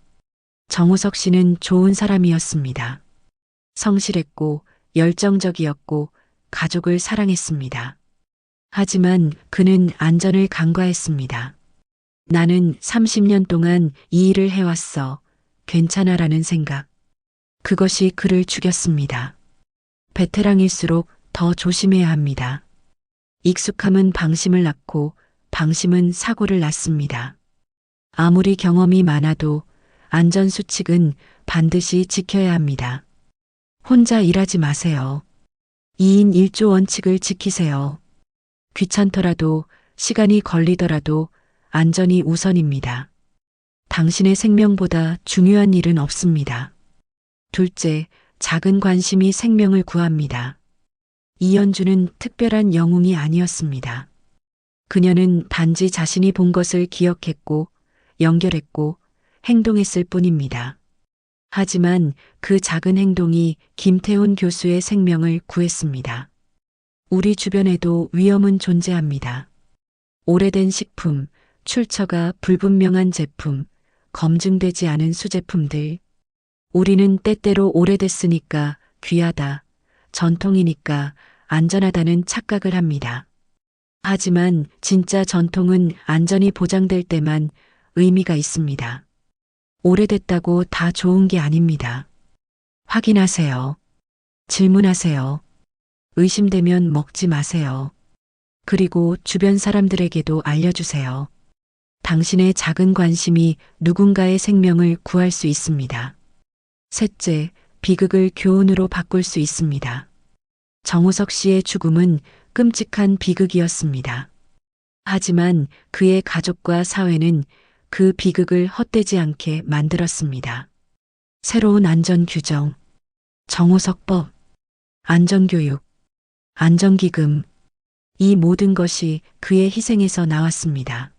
A: 정우석 씨는 좋은 사람이었습니다. 성실했고 열정적이었고 가족을 사랑했습니다. 하지만 그는 안전을 간과했습니다. 나는 30년 동안 이 일을 해왔어. 괜찮아라는 생각. 그것이 그를 죽였습니다. 베테랑일수록 더 조심해야 합니다. 익숙함은 방심을 낳고 방심은 사고를 낳습니다. 아무리 경험이 많아도 안전수칙은 반드시 지켜야 합니다. 혼자 일하지 마세요. 2인 1조 원칙을 지키세요. 귀찮더라도 시간이 걸리더라도 안전이 우선입니다. 당신의 생명보다 중요한 일은 없습니다. 둘째, 작은 관심이 생명을 구합니다. 이연주는 특별한 영웅이 아니었습니다. 그녀는 단지 자신이 본 것을 기억했고 연결했고 행동했을 뿐입니다. 하지만 그 작은 행동이 김태훈 교수의 생명을 구했습니다. 우리 주변에도 위험은 존재합니다. 오래된 식품, 출처가 불분명한 제품, 검증되지 않은 수제품들. 우리는 때때로 오래됐으니까 귀하다, 전통이니까 안전하다는 착각을 합니다. 하지만 진짜 전통은 안전이 보장될 때만 의미가 있습니다. 오래됐다고 다 좋은 게 아닙니다. 확인하세요. 질문하세요. 의심되면 먹지 마세요. 그리고 주변 사람들에게도 알려주세요. 당신의 작은 관심이 누군가의 생명을 구할 수 있습니다. 셋째, 비극을 교훈으로 바꿀 수 있습니다. 정우석 씨의 죽음은 끔찍한 비극이었습니다. 하지만 그의 가족과 사회는 그 비극을 헛되지 않게 만들었습니다. 새로운 안전규정, 정우석법, 안전교육, 안전기금, 이 모든 것이 그의 희생에서 나왔습니다.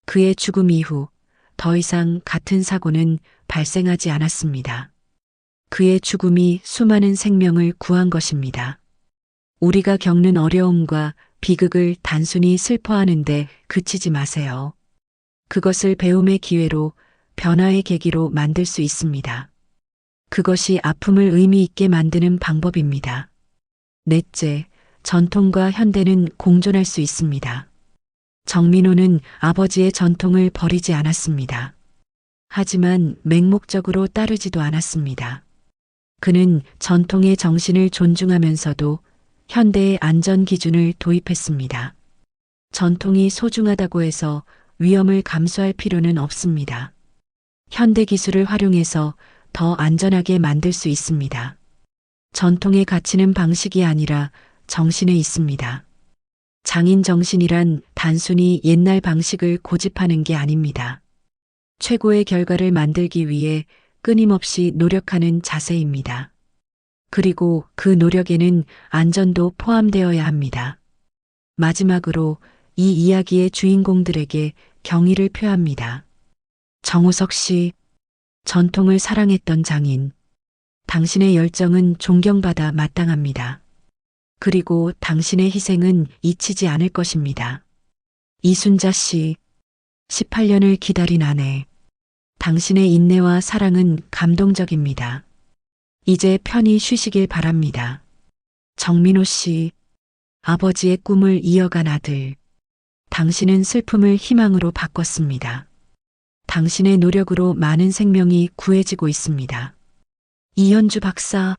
A: 그의 죽음 이후 더 이상 같은 사고는 발생하지 않았습니다. 그의 죽음이 수많은 생명을 구한 것입니다. 우리가 겪는 어려움과 비극을 단순히 슬퍼하는데 그치지 마세요. 그것을 배움의 기회로, 변화의 계기로 만들 수 있습니다. 그것이 아픔을 의미 있게 만드는 방법입니다. 넷째, 전통과 현대는 공존할 수 있습니다. 정민호는 아버지의 전통을 버리지 않았습니다. 하지만 맹목적으로 따르지도 않았습니다. 그는 전통의 정신을 존중하면서도 현대의 안전 기준을 도입했습니다. 전통이 소중하다고 해서 위험을 감수할 필요는 없습니다. 현대 기술을 활용해서 더 안전하게 만들 수 있습니다. 전통의 가치는 방식이 아니라 정신에 있습니다. 장인 정신이란 단순히 옛날 방식을 고집하는 게 아닙니다. 최고의 결과를 만들기 위해 끊임없이 노력하는 자세입니다. 그리고 그 노력에는 안전도 포함되어야 합니다. 마지막으로 이 이야기의 주인공들에게 경의를 표합니다. 정우석 씨, 전통을 사랑했던 장인. 당신의 열정은 존경받아 마땅합니다. 그리고 당신의 희생은 잊히지 않을 것입니다. 이순자 씨, 18년을 기다린 아내. 당신의 인내와 사랑은 감동적입니다. 이제 편히 쉬시길 바랍니다. 정민호 씨, 아버지의 꿈을 이어간 아들. 당신은 슬픔을 희망으로 바꿨습니다. 당신의 노력으로 많은 생명이 구해지고 있습니다. 이현주 박사,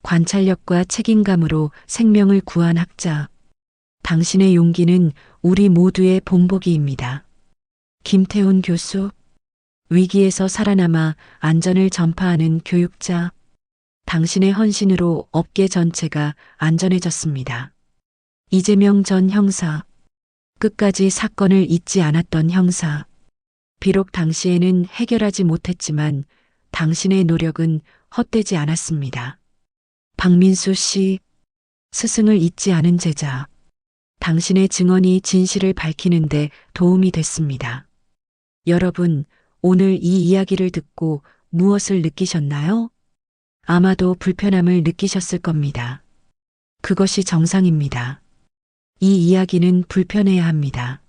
A: 관찰력과 책임감으로 생명을 구한 학자. 당신의 용기는 우리 모두의 본보기입니다. 김태훈 교수, 위기에서 살아남아 안전을 전파하는 교육자. 당신의 헌신으로 업계 전체가 안전해졌습니다. 이재명 전 형사, 끝까지 사건을 잊지 않았던 형사. 비록 당시에는 해결하지 못했지만 당신의 노력은 헛되지 않았습니다. 박민수 씨, 스승을 잊지 않은 제자. 당신의 증언이 진실을 밝히는데 도움이 됐습니다. 여러분, 오늘 이 이야기를 듣고 무엇을 느끼셨나요? 아마도 불편함을 느끼셨을 겁니다. 그것이 정상입니다. 이 이야기는 불편해야 합니다.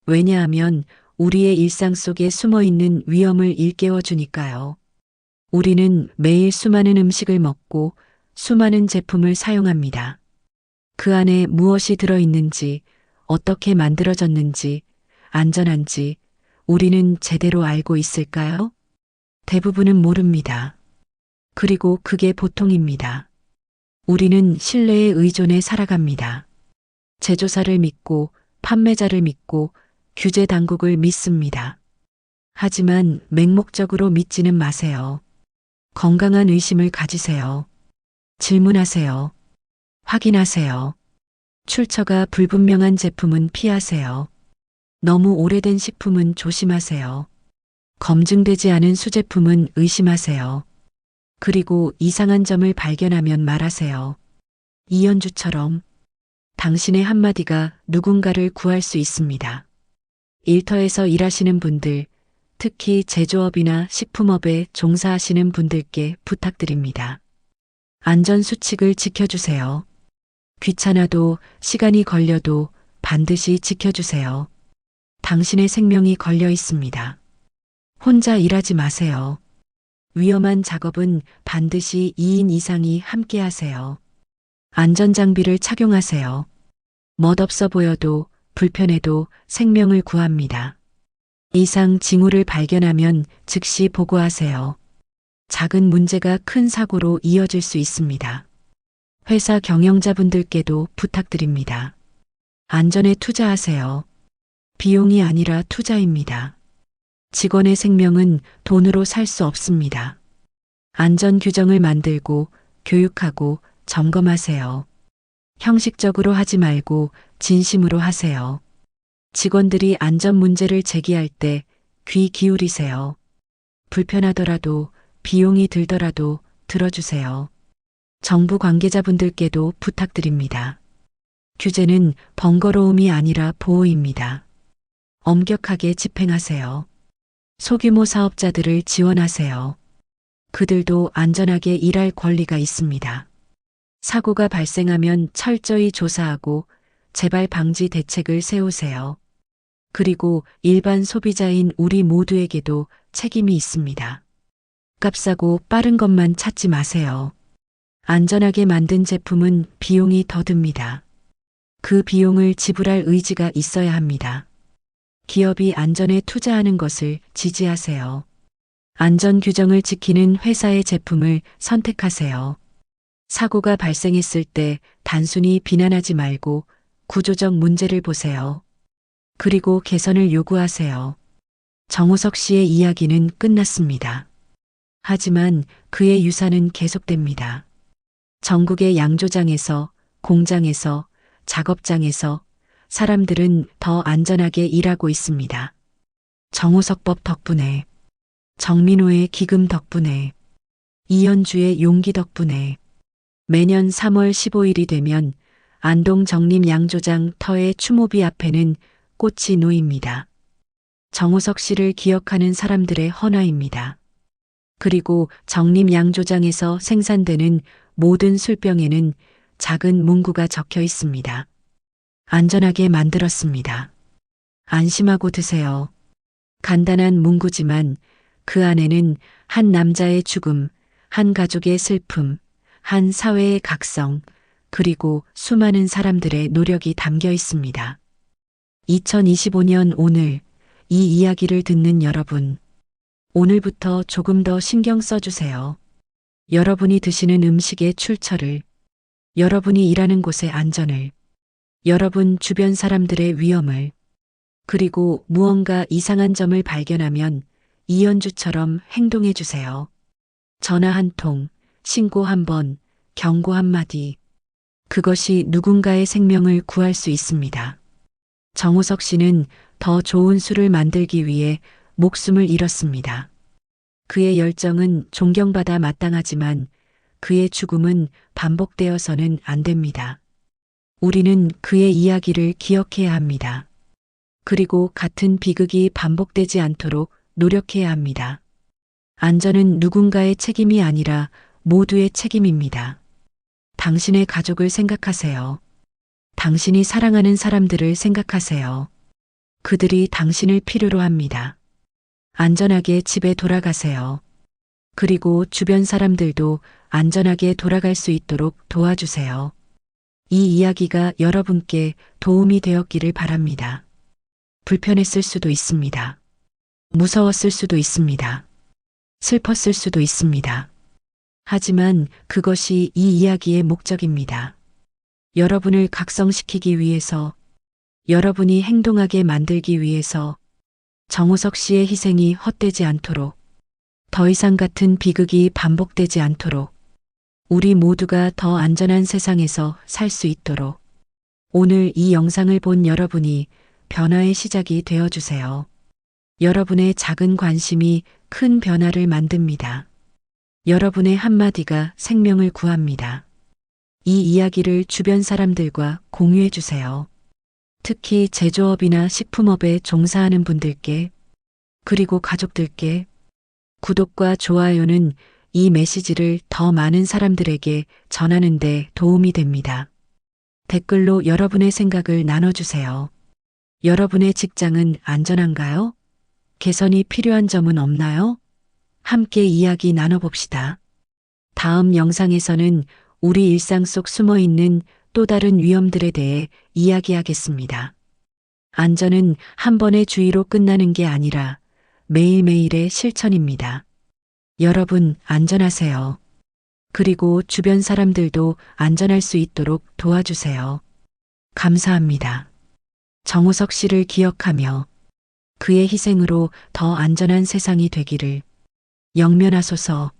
A: 왜냐하면 우리의 일상 속에 숨어 있는 위험을 일깨워 주니까요. 우리는 매일 수많은 음식을 먹고 수많은 제품을 사용합니다. 그 안에 무엇이 들어있는지, 어떻게 만들어졌는지, 안전한지 우리는 제대로 알고 있을까요? 대부분은 모릅니다. 그리고 그게 보통입니다. 우리는 신뢰에 의존해 살아갑니다. 제조사를 믿고 판매자를 믿고 규제 당국을 믿습니다. 하지만 맹목적으로 믿지는 마세요. 건강한 의심을 가지세요. 질문하세요. 확인하세요. 출처가 불분명한 제품은 피하세요. 너무 오래된 식품은 조심하세요. 검증되지 않은 수제품은 의심하세요. 그리고 이상한 점을 발견하면 말하세요. 이연주처럼 당신의 한마디가 누군가를 구할 수 있습니다. 일터에서 일하시는 분들, 특히 제조업이나 식품업에 종사하시는 분들께 부탁드립니다. 안전수칙을 지켜주세요. 귀찮아도 시간이 걸려도 반드시 지켜주세요. 당신의 생명이 걸려 있습니다. 혼자 일하지 마세요. 위험한 작업은 반드시 2인 이상이 함께 하세요. 안전장비를 착용하세요. 멋없어 보여도 불편해도 생명을 구합니다. 이상 징후를 발견하면 즉시 보고하세요. 작은 문제가 큰 사고로 이어질 수 있습니다. 회사 경영자분들께도 부탁드립니다. 안전에 투자하세요. 비용이 아니라 투자입니다. 직원의 생명은 돈으로 살 수 없습니다. 안전 규정을 만들고 교육하고 점검하세요. 형식적으로 하지 말고 진심으로 하세요. 직원들이 안전 문제를 제기할 때 귀 기울이세요. 불편하더라도 비용이 들더라도 들어주세요. 정부 관계자분들께도 부탁드립니다. 규제는 번거로움이 아니라 보호입니다. 엄격하게 집행하세요. 소규모 사업자들을 지원하세요. 그들도 안전하게 일할 권리가 있습니다. 사고가 발생하면 철저히 조사하고 재발 방지 대책을 세우세요. 그리고 일반 소비자인 우리 모두에게도 책임이 있습니다. 값싸고 빠른 것만 찾지 마세요. 안전하게 만든 제품은 비용이 더 듭니다. 그 비용을 지불할 의지가 있어야 합니다. 기업이 안전에 투자하는 것을 지지하세요. 안전 규정을 지키는 회사의 제품을 선택하세요. 사고가 발생했을 때 단순히 비난하지 말고 구조적 문제를 보세요. 그리고 개선을 요구하세요. 정우석 씨의 이야기는 끝났습니다. 하지만 그의 유산은 계속됩니다. 전국의 양조장에서, 공장에서, 작업장에서 사람들은 더 안전하게 일하고 있습니다. 정우석법 덕분에, 정민호의 기금 덕분에, 이현주의 용기 덕분에 매년 3월 15일이 되면 안동 정림 양조장 터의 추모비 앞에는 꽃이 놓입니다. 정우석 씨를 기억하는 사람들의 헌화입니다. 그리고 정림 양조장에서 생산되는 모든 술병에는 작은 문구가 적혀 있습니다. 안전하게 만들었습니다. 안심하고 드세요. 간단한 문구지만 그 안에는 한 남자의 죽음, 한 가족의 슬픔, 한 사회의 각성, 그리고 수많은 사람들의 노력이 담겨 있습니다. 2025년 오늘 이 이야기를 듣는 여러분, 오늘부터 조금 더 신경 써주세요. 여러분이 드시는 음식의 출처를, 여러분이 일하는 곳의 안전을, 여러분 주변 사람들의 위험을, 그리고 무언가 이상한 점을 발견하면 이연주처럼 행동해 주세요. 전화 한 통, 신고 한 번, 경고 한 마디. 그것이 누군가의 생명을 구할 수 있습니다. 정우석 씨는 더 좋은 술을 만들기 위해 목숨을 잃었습니다. 그의 열정은 존경받아 마땅하지만 그의 죽음은 반복되어서는 안 됩니다. 우리는 그의 이야기를 기억해야 합니다. 그리고 같은 비극이 반복되지 않도록 노력해야 합니다. 안전은 누군가의 책임이 아니라 모두의 책임입니다. 당신의 가족을 생각하세요. 당신이 사랑하는 사람들을 생각하세요. 그들이 당신을 필요로 합니다. 안전하게 집에 돌아가세요. 그리고 주변 사람들도 안전하게 돌아갈 수 있도록 도와주세요. 이 이야기가 여러분께 도움이 되었기를 바랍니다. 불편했을 수도 있습니다. 무서웠을 수도 있습니다. 슬펐을 수도 있습니다. 하지만 그것이 이 이야기의 목적입니다. 여러분을 각성시키기 위해서, 여러분이 행동하게 만들기 위해서 정우석 씨의 희생이 헛되지 않도록, 더 이상 같은 비극이 반복되지 않도록, 우리 모두가 더 안전한 세상에서 살 수 있도록 오늘 이 영상을 본 여러분이 변화의 시작이 되어주세요. 여러분의 작은 관심이 큰 변화를 만듭니다. 여러분의 한마디가 생명을 구합니다. 이 이야기를 주변 사람들과 공유해 주세요. 특히 제조업이나 식품업에 종사하는 분들께, 그리고 가족들께. 구독과 좋아요는 이 메시지를 더 많은 사람들에게 전하는 데 도움이 됩니다. 댓글로 여러분의 생각을 나눠주세요. 여러분의 직장은 안전한가요? 개선이 필요한 점은 없나요? 함께 이야기 나눠봅시다. 다음 영상에서는 우리 일상 속 숨어 있는 또 다른 위험들에 대해 이야기하겠습니다. 안전은 한 번의 주의로 끝나는 게 아니라 매일매일의 실천입니다. 여러분 안전하세요. 그리고 주변 사람들도 안전할 수 있도록 도와주세요. 감사합니다. 정우석 씨를 기억하며 그의 희생으로 더 안전한 세상이 되기를 영면하소서.